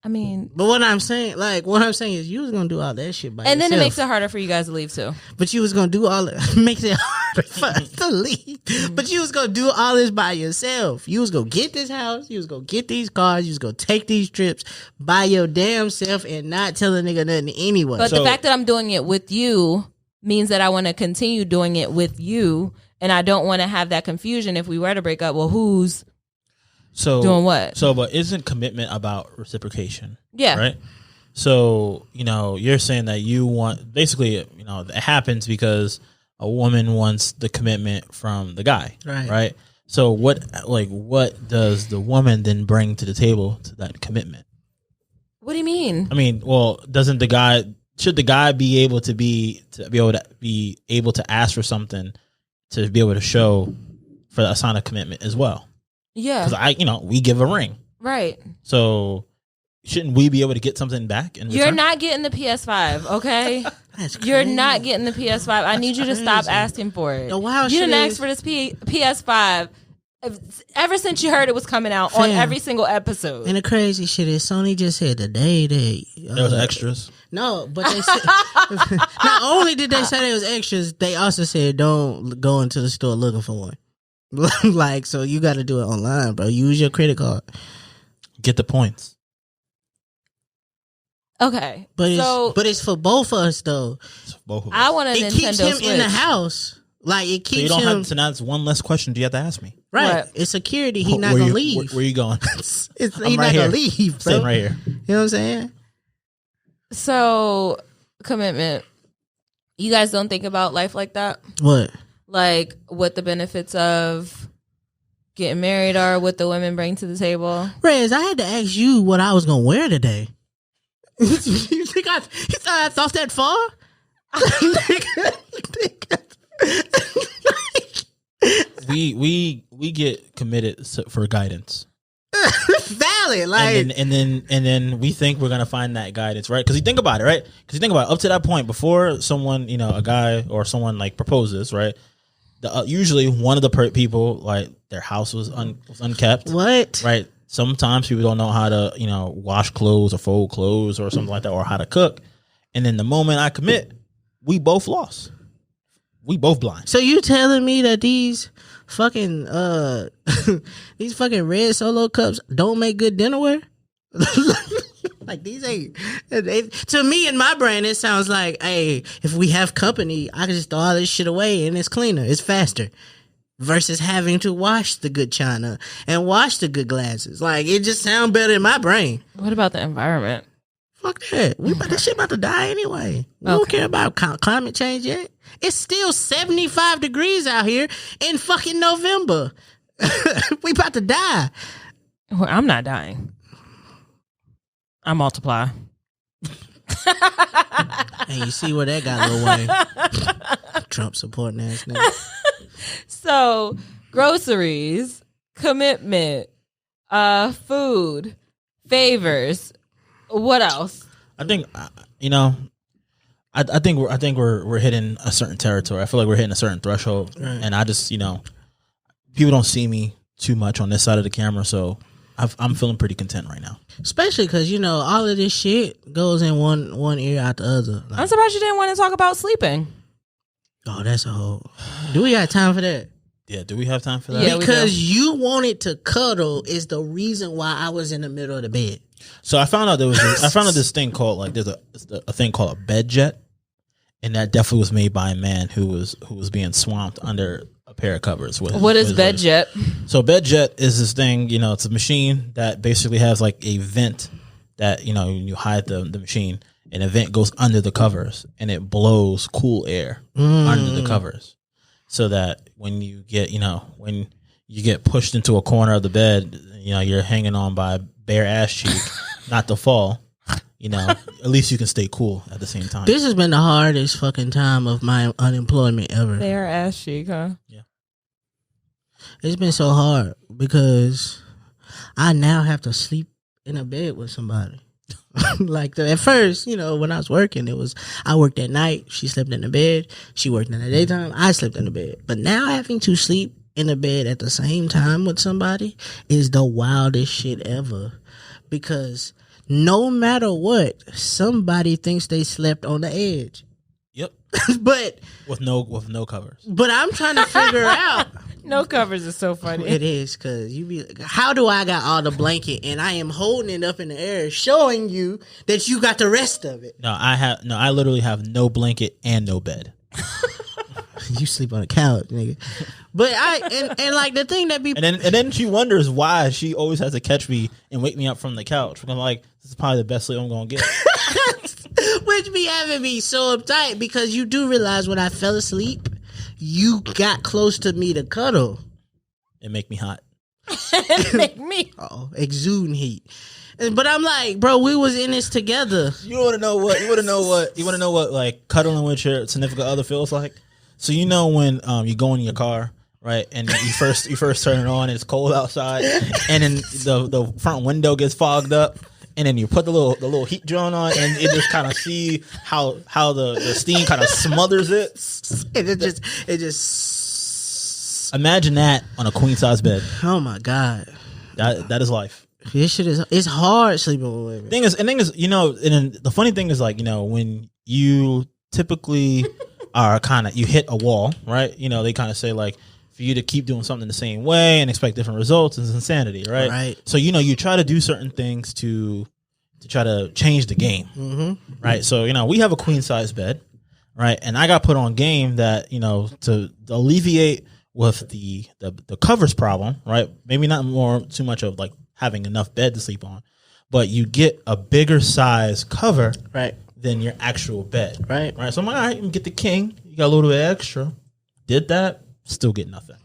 I mean, but what I'm saying is, you was gonna do all that shit by yourself. And then it makes it harder for you guys to leave too. But you was gonna do all it makes it harder for us to leave. But you was gonna do all this by yourself. You was gonna get this house. You was gonna get these cars. You was gonna take these trips by your damn self and not tell a nigga nothing anyway. But the fact that I'm doing it with you means that I want to continue doing it with you, and I don't want to have that confusion if we were to break up. Well, who's doing what? So, but isn't commitment about reciprocation? Yeah. Right? So, you know, you're saying that you want, basically, you know, it happens because a woman wants the commitment from the guy. Right? So what does the woman then bring to the table to that commitment? What do you mean? I mean, well, should the guy be able to ask for something to be able to show for a sign of commitment as well? Yeah. Because we give a ring. Right. So shouldn't we be able to get something back in return? You're not getting the PS5, okay? That's crazy. You're not getting the PS5. I need you to stop asking for it. You didn't ask for this PS5 ever since you heard it was coming out on every single episode. And the crazy shit is, Sony just said the day there was extras. No, but they said not only did they say there was extras, they also said don't go into the store looking for one. Like, so you got to do it online, bro. Use your credit card. Get the points. Okay, but it's for both of us though. It's for both of us. I want a Nintendo keeps him Switch in the house. Like, it keeps so you don't him. Have, so now it's one less question. Do you have to ask me? Right. It's security. He's not gonna leave. Where you going? He's not gonna leave, bro. Sitting right here. You know what I'm saying? So, commitment. You guys don't think about life like that? What? Like, what the benefits of getting married are, what the women bring to the table? Rez, I had to ask you what I was gonna wear today. You think I thought that far? we get committed for guidance. Valid. valid. Like, and then we think we're gonna find that guy that's right. Because you think about it, right? Because you think about it, up to that point, before someone, a guy or someone like proposes, right? Usually one of the people, like, their house was unkept. What? Right. Sometimes people don't know how to, wash clothes or fold clothes or something like that, or how to cook. And then the moment I commit, we both lost. We both blind. So you telling me that these fucking these fucking red Solo cups don't make good dinnerware? Like, these ain't. To me, in my brain, it sounds like, hey, if we have company, I can just throw all this shit away and it's cleaner, it's faster, versus having to wash the good china and wash the good glasses. Like, it just sounds better in my brain. What about the environment? Fuck that. That shit about to die anyway. We don't care about climate change yet. It's still 75 degrees out here in fucking November. We about to die. Well, I'm not dying. I multiply. And you see where that got Lil Wayne. Trump supporting ass nigga. So, groceries, commitment, food, favors. What else? I think I think we're hitting a certain territory. I feel like we're hitting a certain threshold, and I just people don't see me too much on this side of the camera, so I'm feeling pretty content right now. Especially because all of this shit goes in one ear out the other. Like, I'm surprised you didn't want to talk about sleeping. oh, that's a whole. Do we got time for that? Yeah, do we have time for that? Yeah, Because you wanted to cuddle is the reason why I was in the middle of the bed. So I found out this thing called, like, there's a thing called a bed jet, and that definitely was made by a man who was being swamped under a pair of covers. What is bed jet? So bed jet is this thing, it's a machine that basically has like a vent that, you hide the machine, and a vent goes under the covers and it blows cool air under the covers, so that when you get pushed into a corner of the bed, you're hanging on by a bare ass cheek, not to fall. At least you can stay cool at the same time. This has been the hardest fucking time of my unemployment ever. Their ass cheek, huh? Yeah. It's been so hard because I now have to sleep in a bed with somebody. Like, at first, when I was working, I worked at night. She slept in the bed. She worked in the daytime. I slept in the bed. But now having to sleep in the bed at the same time with somebody is the wildest shit ever. Because no matter what, somebody thinks they slept on the edge. Yep. But with no covers. But I'm trying to figure out. No covers is so funny. It is, because you be like, how do I got all the blanket and I am holding it up in the air, showing you that you got the rest of it? I literally have no blanket and no bed. You sleep on a couch, nigga. But and like the thing that be and then she wonders why she always has to catch me and wake me up from the couch. I'm like, this is probably the best sleep I'm gonna get. Which be having me so uptight, because you do realize when I fell asleep, you got close to me to cuddle. It make me hot. Make me exuding heat. But I'm like, bro, we was in this together. You want to know what like cuddling with your significant other feels like? So when you go in your car, right, and you first turn it on, and it's cold outside, and then the front window gets fogged up, and then you put the little heat drone on, and it just kind of see how the steam kind of smothers it. It just imagine that on a queen size bed. Oh my god, that is life. This shit it's hard sleeping with women. Thing is, and then the funny thing is, like, when you typically are you hit a wall, right? They kind of say, like, for you to keep doing something the same way and expect different results is insanity, right? Right. So you try to do certain things to try to change the game, right? So we have a queen size bed, right? And I got put on game that to alleviate with the covers problem, right? Maybe not too much of like having enough bed to sleep on, but you get a bigger size cover, right, than your actual bed, right? So I'm like, all right, you can get the king. You got a little bit extra. Did that, still get nothing.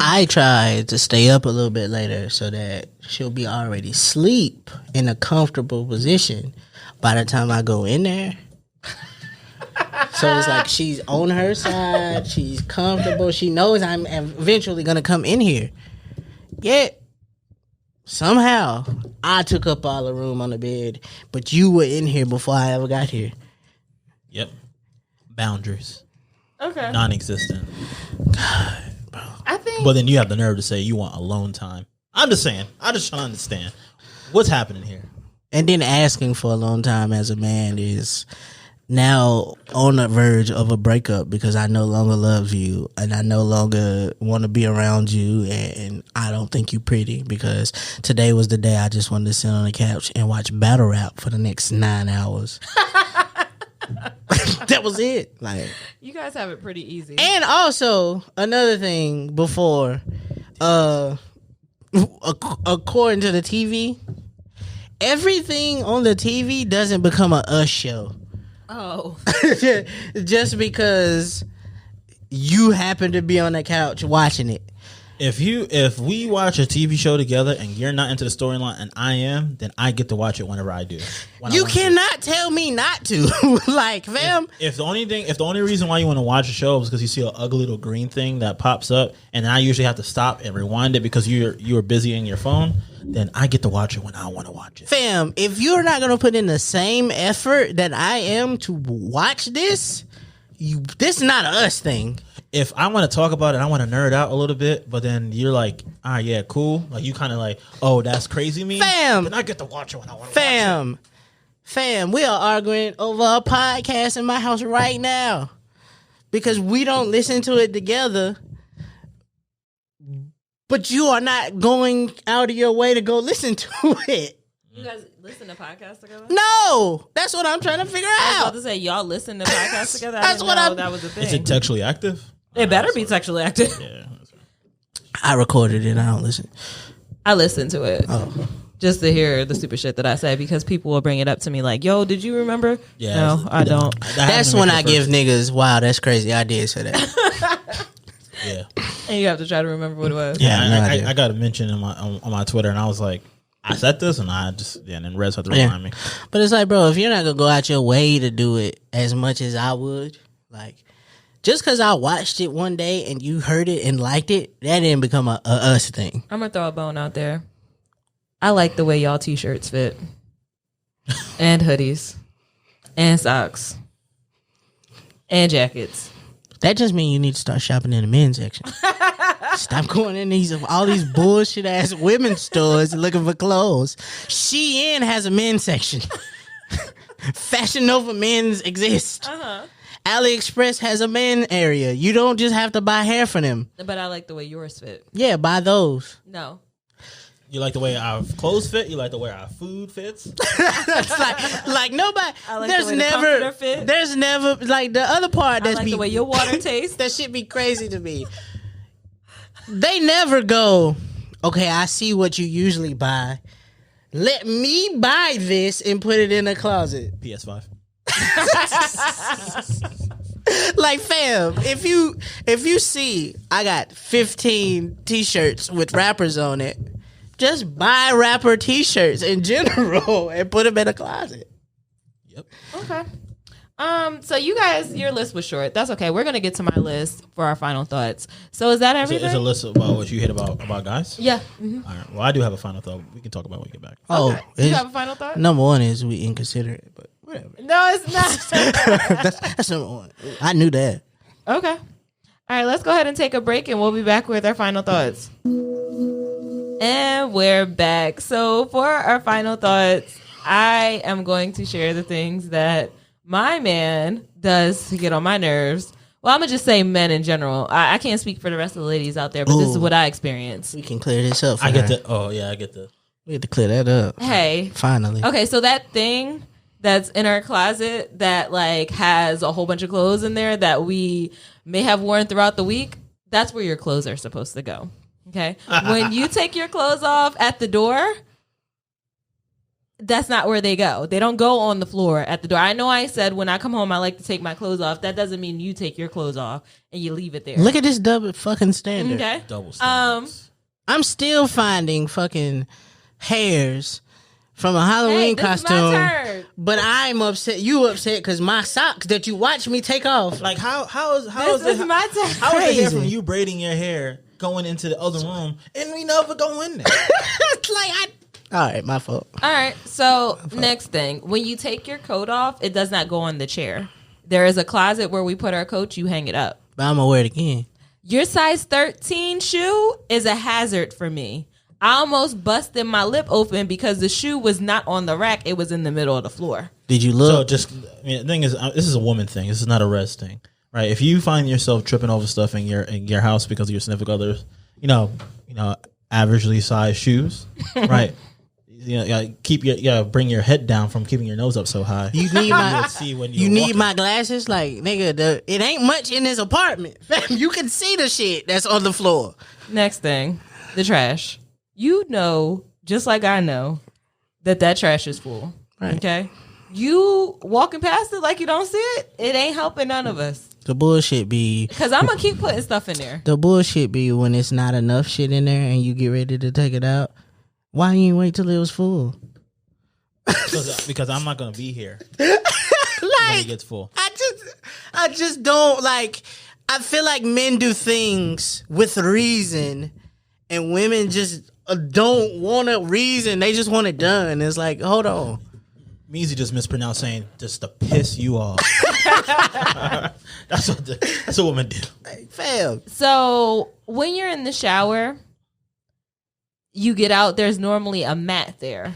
I tried to stay up a little bit later so that she'll be already asleep in a comfortable position by the time I go in there. So it's like she's on her side, she's comfortable, she knows I'm eventually gonna come in here. Yet somehow I took up all the room on the bed, but you were in here before I ever got here. Yep. Boundaries. Okay. Non-existent. I think. But then you have the nerve to say you want alone time. I'm just saying. I'm just trying to understand what's happening here. And then asking for a long time as a man is now on the verge of a breakup because I no longer love you and I no longer want to be around you and I don't think you pretty because today was the day I just wanted to sit on the couch and watch battle rap for the next 9 hours. That was it. Like, you guys have it pretty easy. and also another thing before, according to the TV, everything on the TV doesn't become a us show. Oh. Just because you happen to be on the couch watching it. If we watch a TV show together and you're not into the storyline and I am, then I get to watch it whenever I do. You cannot tell me not to. Like, fam. If the only reason why you want to watch a show is because you see an ugly little green thing that pops up, and I usually have to stop and rewind it because you're busy in your phone, then I get to watch it when I want to watch it. Fam, if you're not gonna put in the same effort that I am to watch this, this is not a us thing. If I want to talk about it, I want to nerd out a little bit, but then you're like, yeah, cool. Like, you kind of like, oh, that's crazy me. Fam. Then I get to watch it when I want to watch it. Fam, we are arguing over a podcast in my house right now because we don't listen to it together, but you are not going out of your way to go listen to it. You guys listen to podcasts together? No, that's what I'm trying to figure I was out. about to say, y'all listen to podcasts together? That's what that was a thing. Is it textually active? It better be sexually active. Yeah. I recorded it. I don't listen. I listen to it. Oh. Just to hear the stupid shit that I say because people will bring it up to me like, yo, did you remember? Yeah. No, I don't. That's when I give niggas, wow, that's crazy. I did say that. Yeah. And you have to try to remember what it was. Yeah, I got a mention on my Twitter, and I was like, I said this, and and then Rez had to remind me. But it's like, bro, if you're not gonna go out your way to do it as much as I would, like, just because I watched it one day and you heard it and liked it, that didn't become a us thing. I'm gonna throw a bone out there. I like the way y'all t-shirts fit, and hoodies, and socks, and jackets. That just means you need to start shopping in the men's section. Stop going in all these bullshit ass women's stores looking for clothes. Shein has a men's section. Fashion Nova men's exist. AliExpress has a men area. You don't just have to buy hair for them. But I like the way yours fit. Yeah, buy those. No. You like the way our clothes fit? You like the way our food fits? It's like nobody. I like the way the comforter fit. There's never like the other part. I like the way your water tastes. That shit be crazy to me. They never go, okay, I see what you usually buy. Let me buy this and put it in a closet. PS5. Like, fam, if you see I got 15 t-shirts with rappers on it, just buy rapper t-shirts in general and put them in a closet. Yep. Okay. So you guys, your list was short. That's okay. We're gonna get to my list for our final thoughts. So is that everything? It's a list about what you hit about guys? Yeah. Mm-hmm. All right. Well, I do have a final thought. We can talk about it when we get back. Oh, Okay. You have a final thought? Number one is we inconsiderate, but whatever. No, it's not. That's number one. I knew that. Okay. All right, let's go ahead and take a break and we'll be back with our final thoughts. And we're back. So for our final thoughts, I am going to share the things that my man does to get on my nerves. Well, I'm going to just say men in general. I can't speak for the rest of the ladies out there, but this is what I experience. We can clear this up. I get the. We get to clear that up. Hey. Finally. Okay, so that thing that's in our closet that like has a whole bunch of clothes in there that we may have worn throughout the week, that's where your clothes are supposed to go. Okay? When you take your clothes off at the door, that's not where they go. They don't go on the floor at the door. I know I said when I come home I like to take my clothes off. That doesn't mean you take your clothes off and you leave it there. Look at this double fucking standard. Okay? Double standards. I'm still finding fucking hairs from a Halloween this is my costume. turn. But I'm upset. You upset because my socks that you watch me take off. Like how is This is my turn. How is it here Crazy. from you braiding your hair going into the other room, and we never go in there. All right, my fault. All right. So next thing, when you take your coat off, it does not go on the chair. There is a closet where we put our coats. You hang it up. But I'm gonna wear it again. Your size 13 shoe is a hazard for me. I almost busted my lip open because the shoe was not on the rack. It was in the middle of the floor. Did you So look? the thing is, this is a woman thing. This is not a res thing, right? If you find yourself tripping over stuff in your house because of your significant others, averagely sized shoes, right? Bring your head down from keeping your nose up so high. You need my see when you need my glasses, like nigga. It ain't much in this apartment. You can see the shit that's on the floor. Next thing, the trash. You know, just like I know, that trash is full. Right. Okay? You walking past it like you don't see it, it ain't helping none of us. The bullshit be Because I'm going to keep putting stuff in there. the bullshit be when it's not enough shit in there and you get ready to take it out. Why you ain't wait till it was full? because I'm not gonna be here when it gets full. I just don't like. I feel like men do things with reason, and women just don't want a reason. They just want it done. It's like, hold on. Meezy just mispronounced saying just to piss you off. That's what women do. Hey, fam. So when you're in the shower, you get out, there's normally a mat there.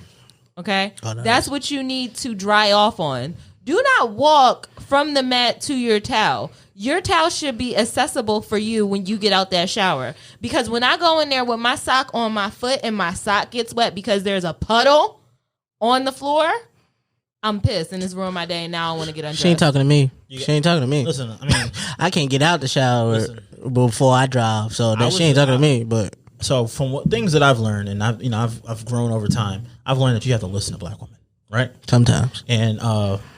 Okay? Oh, nice. That's what you need to dry off on. Do not walk from the mat to your towel. Your towel should be accessible for you when you get out that shower. Because when I go in there with my sock on my foot and my sock gets wet because there's a puddle on the floor, I'm pissed and it's ruined my day and now I want to get undressed. She ain't talking to me. She ain't talking to me. Listen, I mean, I can't get out the shower before I drive, so she ain't talking to me. But so from things that I've learned, and I've grown over time, I've learned that you have to listen to black women, right? sometimes And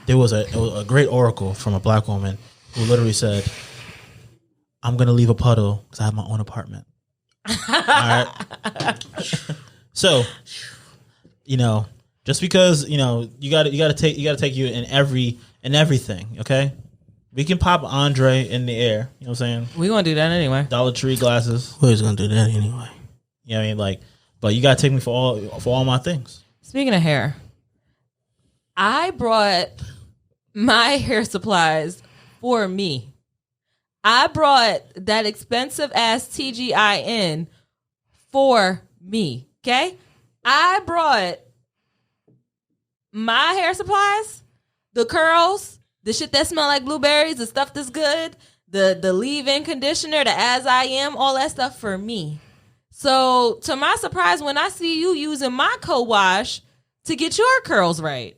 there was a great oracle from a black woman who literally said, "I'm gonna leave a puddle because I have my own apartment." All right. So, just because you gotta take you in everything. Okay, we can pop Andre in the air. You know what I'm saying? We gonna do that anyway. Dollar Tree glasses. who's gonna do that anyway? You know what I mean? Like, but you gotta take me for all my things. Speaking of hair, I brought my hair supplies for me. I brought that expensive ass TGIN for me. Okay? I brought my hair supplies, the curls, the shit that smell like blueberries, the stuff that's good, the leave-in conditioner, the As I Am, all that stuff for me. So, to my surprise, when I see you using my co-wash to get your curls right,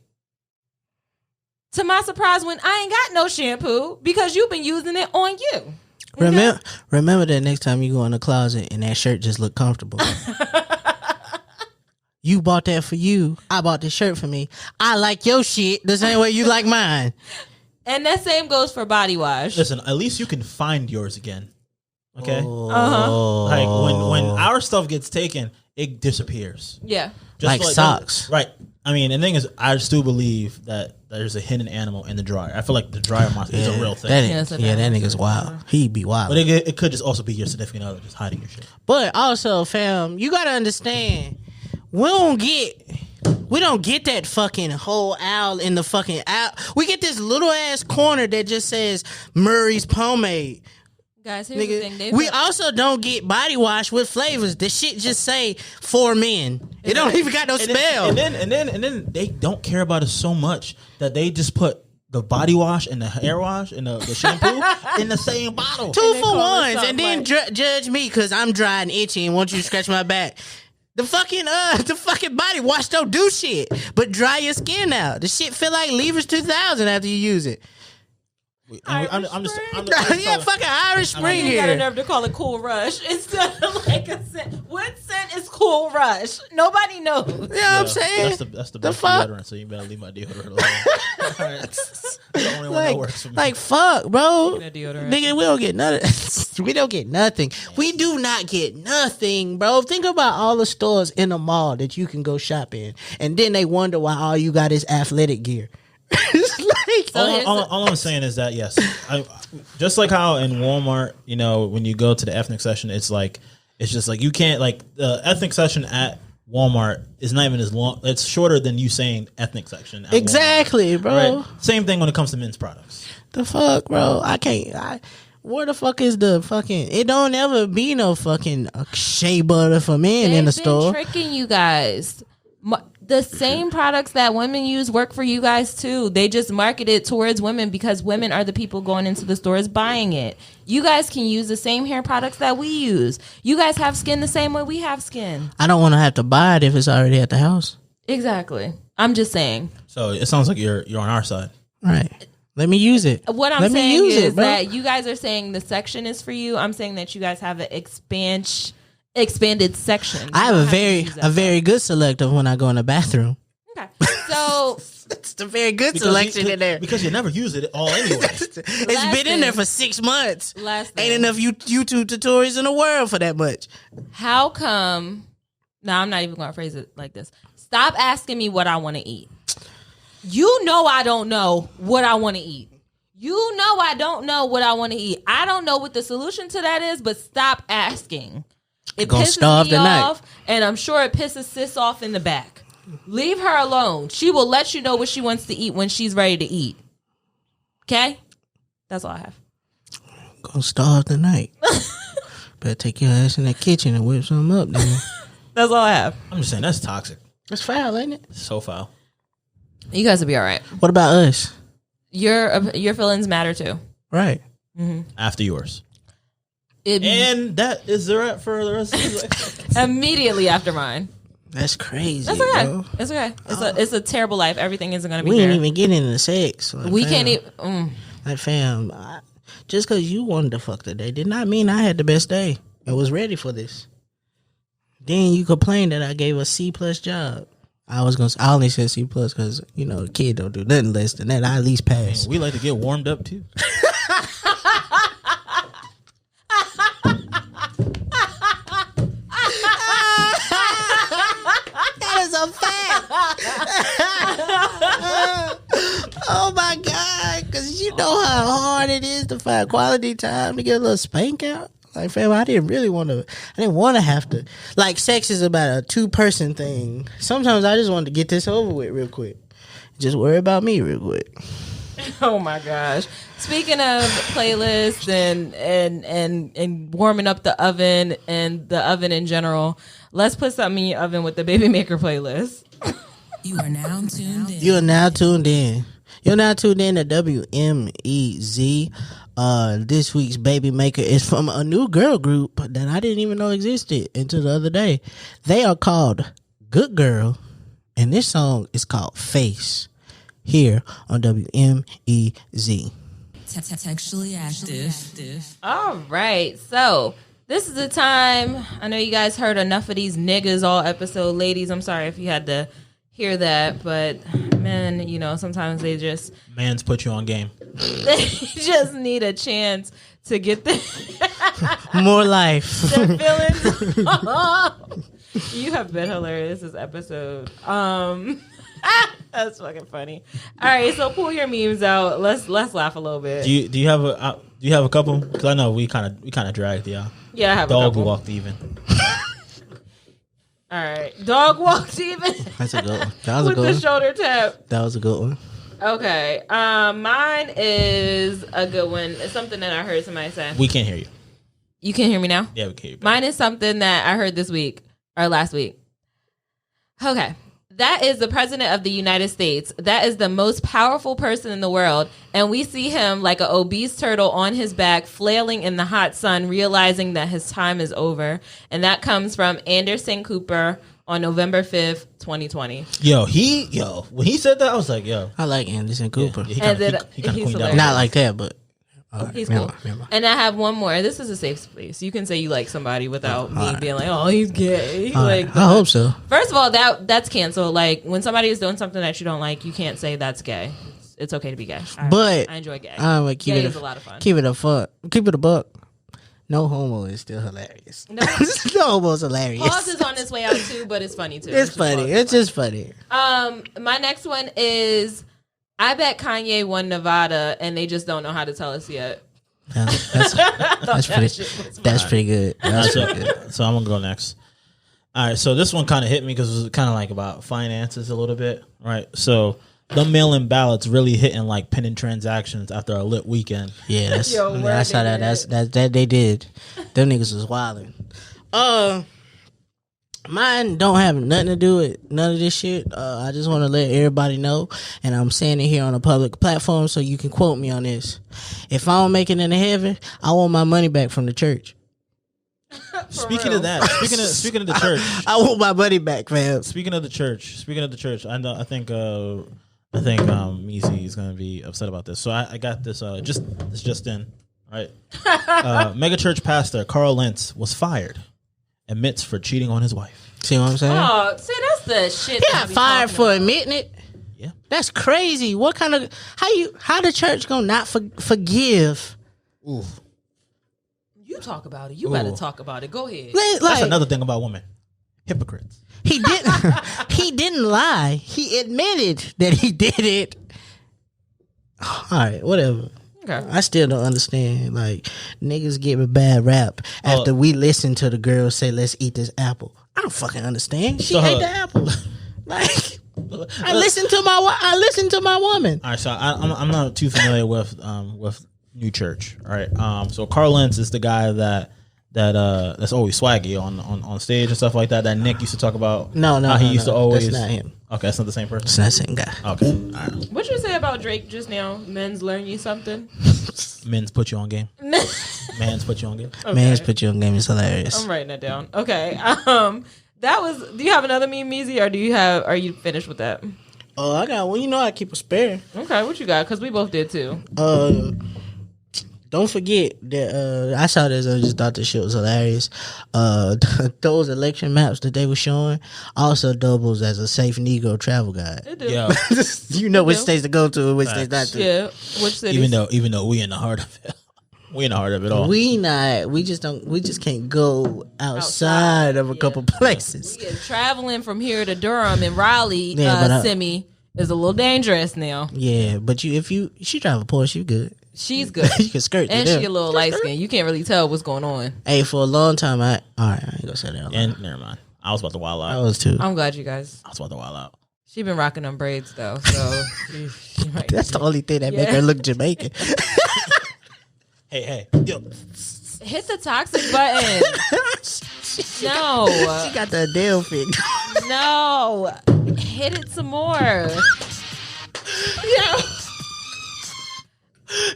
to my surprise, when I ain't got no shampoo because you've been using it on you. Okay? Remember that next time you go in the closet and that shirt just look comfortable. You bought that for you. I bought this shirt for me. I like your shit the same way you like mine. And that same goes for body wash. Listen, at least you can find yours again. Okay? Uh-huh. Like when our stuff gets taken, it disappears. Yeah. Like socks. Right. I mean, the thing is, I still believe that there's a hidden animal in the dryer. I feel like the dryer monster is a real thing. That nigga's wild. He be wild. But it could just also be your significant other just hiding your shit. But also, fam, you gotta understand, we don't get that fucking whole aisle in the fucking aisle. We get this little ass corner that just says Murray's pomade. Guys, here's the thing. We also don't get body wash with flavors. The shit just say for men. It don't even got no smell. And then they don't care about it so much that they just put the body wash and the hair wash and the shampoo in the same bottle. 2 for ones, and then judge me because I'm dry and itchy and want you to scratch my back. The fucking body wash don't do shit but dry your skin out. The shit feel like Lever's 2000 after you use it. I'm just Yeah, fucking Irish Spring You got a here. nerve to call it Cool Rush instead of like a scent. What scent is Cool Rush? Nobody knows. You know what I'm saying? That's the best fuck? deodorant, so you better leave my deodorant alone. That's the only one that works for me. Like fuck, bro. Speaking of deodorant. Nigga, we don't get nothing. We don't get nothing. We do not get nothing, bro. Think about all the stores in the mall that you can go shop in, and then they wonder why all you got is athletic gear. It's like, like, All I'm saying is that yes, just like how in Walmart, you know, when you go to the ethnic section, it's just like you can't like the ethnic section at Walmart is not even as long. It's shorter than you saying ethnic section. At exactly, Walmart, bro. right? Same thing when it comes to men's products. The fuck, bro? I can't. Where the fuck is the fucking? It don't ever be no fucking shea butter for men in the store. Tricking you guys. The same products that women use work for you guys too. They just market it towards women because women are the people going into the stores buying it. You guys can use the same hair products that we use. You guys have skin the same way we have skin. I don't want to have to buy it if it's already at the house. Exactly. I'm just saying. So it sounds like you're on our side. Right. Let me use it. What I'm saying is that you guys are saying the section is for you. I'm saying that you guys have an expanded section. I have a very good selective when I go in the bathroom. Okay. So it's a very good selection in there. Because you never use it all anyway. It's been in there for 6 months. Ain't enough YouTube tutorials in the world for that much. How come? No, I'm not even going to phrase it like this. Stop asking me what I want to eat. You know I don't know what I want to eat. You know I don't know what I want to eat. I don't know what the solution to that is, but stop asking. It pisses me off, and I'm sure it pisses sis off in the back. Leave her alone. She will let you know what she wants to eat when she's ready to eat. Okay? That's all I have. Gonna starve tonight. Better take your ass in the kitchen and whip something up, then. That's all I have. I'm just saying, that's toxic. That's foul, ain't it? It's so foul. You guys will be all right. What about us? Your feelings matter too. Right. Mm-hmm. After yours. And that is the wrap for the rest of the immediately after mine. That's crazy. That's okay. Bro. It's okay. It's a terrible life. Everything isn't going to be We fair. ain't even getting into sex. Like, we can't even. Like, fam, just because you wanted to fuck today did not mean I had the best day. I was ready for this. Then you complained that I gave a C+ job. I only said C+ because, you know, the kid don't do nothing less than that. I at least pass. Man, we like to get warmed up too. That is a fact. Oh my God. Because you know how hard it is to find quality time to get a little spank out. Like, fam, I didn't want to have to. Like, sex is about a 2-person thing. Sometimes I just wanted to get this over with real quick. Just worry about me real quick. Oh my gosh. Speaking of playlists and warming up the oven and the oven in general, let's put something in your oven with the Baby Maker playlist. You are now tuned in. You're now tuned in. You're now tuned in to WMEZ. This week's Baby Maker is from a new girl group that I didn't even know existed until the other day. They are called Good Girl, and this song is called Face, here on WMEZ. Textually active. All right. So this is the time. I know you guys heard enough of these niggas all episode. Ladies, I'm sorry if you had to hear that, but men, you know, sometimes they just Man's put you on game. they just need a chance to get More life. their feelings. You have been hilarious this episode. That's fucking funny. All right, so pull your memes out. Let's laugh a little bit. Do you have a couple? Because I know we kind of dragged y'all. Yeah, I have Dog a couple. walked even. All right, dog walked even. That's a good one. That was a with good the one. shoulder tap. That was a good one. Okay, mine is a good one. It's something that I heard somebody say. We can't hear you. You can hear me now? Yeah, we can hear you. Mine is something that I heard this week or last week. Okay. That is the president of the United States. That is the most powerful person in the world. And we see him like an obese turtle on his back, flailing in the hot sun, realizing that his time is over. And that comes from Anderson Cooper on November 5th, 2020. When he said that, I was like, yo. I like Anderson Cooper. Yeah, he kind of he's cleaned hilarious. up. Not like that, but He's cool. And I have one more. This is a safe space. You can say you like somebody without me being like, oh, he's gay. Like, I hope so. First of all, that's canceled. Like, when somebody is doing something that you don't like, you can't say that's gay. It's okay to be gay. But I enjoy gay. I'm like, Gay is a lot of fun. Keep it a buck. No homo is still hilarious. No. No homo is hilarious. Pause is on its way out too, but it's funny too. It's funny. It's just funny. My next one is I bet Kanye won Nevada, and they just don't know how to tell us yet. That's pretty good. That's pretty good. So I'm gonna go next. All right, so this one kind of hit me because it was kind of like about finances a little bit, right? So the mail-in ballots really hitting like pending transactions after a lit weekend. Yeah, I saw that. That they did. Them niggas was wilding. Mine don't have nothing to do with none of this shit. I just want to let everybody know, and I'm saying it here on a public platform so you can quote me on this. If I don't make it into heaven, I want my money back from the church. Speaking of that, speaking of the church, I want my money back, man. Speaking of the church, I know. I think Meezy is gonna be upset about this. So I got this. Just in, right? Mega church pastor Carl Lentz was fired. Admits for cheating on his wife. See what I'm saying? Oh, see, that's the shit. He got fired for admitting it. Yeah, that's crazy. What kind of how the church gonna not forgive? Oof. You talk about it. You better talk about it. Go ahead. That's another thing about women, hypocrites. He didn't. He didn't lie. He admitted that he did it. All right, whatever. Okay. I still don't understand. Like, niggas give a bad rap after we listen to the girl say, "Let's eat this apple." I don't fucking understand. She ate the apple. Like, I listened to my woman. All right, so I'm not too familiar with New Church. All right, so Carl Lentz is the guy that's always swaggy on stage and stuff like that. That Nick used to talk about. No, he used to always. That's not him. Okay, that's not the same person. It's not the same guy. Okay. All right. What you say about Drake just now? Men's learn you something. Men's put you on game. Man's put you on game. Okay. Man's put you on game is hilarious. I'm writing that down. Okay. That was. Do you have another meme, Meezy, or are you finished with that? Oh, I got one. You know, I keep a spare. Okay, what you got? Because we both did too. Don't forget that I saw this. I just thought this shit was hilarious. Those election maps that they were showing also doubles as a safe Negro travel guide. It do. Yeah. You know which states to go to and which states not to. Yeah, which cities? Even though we in the heart of it. We in the heart of it all. We just can't go outside of a couple places. Yeah, traveling from here to Durham and Raleigh, Simi is a little dangerous now. Yeah, but if she drive a Porsche, you good. She's good. You can skirt. And she a little light skinned. You can't really tell what's going on. Hey, for a long time, I ain't gonna say that. And never mind. I was about to wild out. I was too. I'm glad you guys. I was about to wild out. She been rocking them braids though, so she might that's the only thing that make her look Jamaican. Hey, yo. Hit the toxic button. No. She got the Adele fit. No. Hit it some more.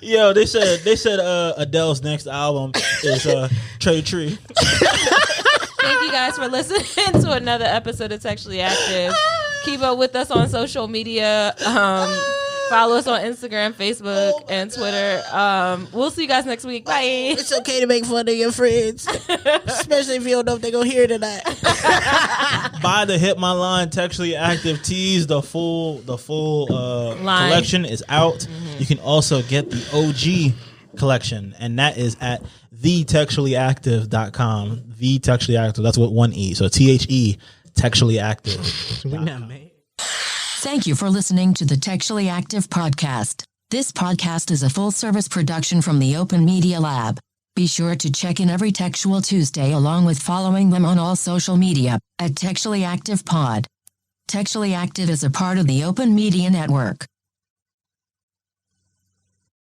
Yo, they said Adele's next album is Trey Tree. Thank you guys for listening to another episode of Textually Active. Keep up with us on social media. Follow us on Instagram, Facebook, and Twitter. We'll see you guys next week. Bye. It's okay to make fun of your friends, especially if you don't know if they're gonna hear it or not. Buy the Hit My Line Textually Active tees. The full collection is out. Mm-hmm. You can also get the OG collection, and that is at thetextuallyactive.com. The Textually Active. That's with one E. So THE Textually Active. We're not made. Thank you for listening to the Textually Active podcast. This podcast is a full-service production from the Open Media Lab. Be sure to check in every Textual Tuesday along with following them on all social media at Textually Active Pod. Textually Active is a part of the Open Media Network.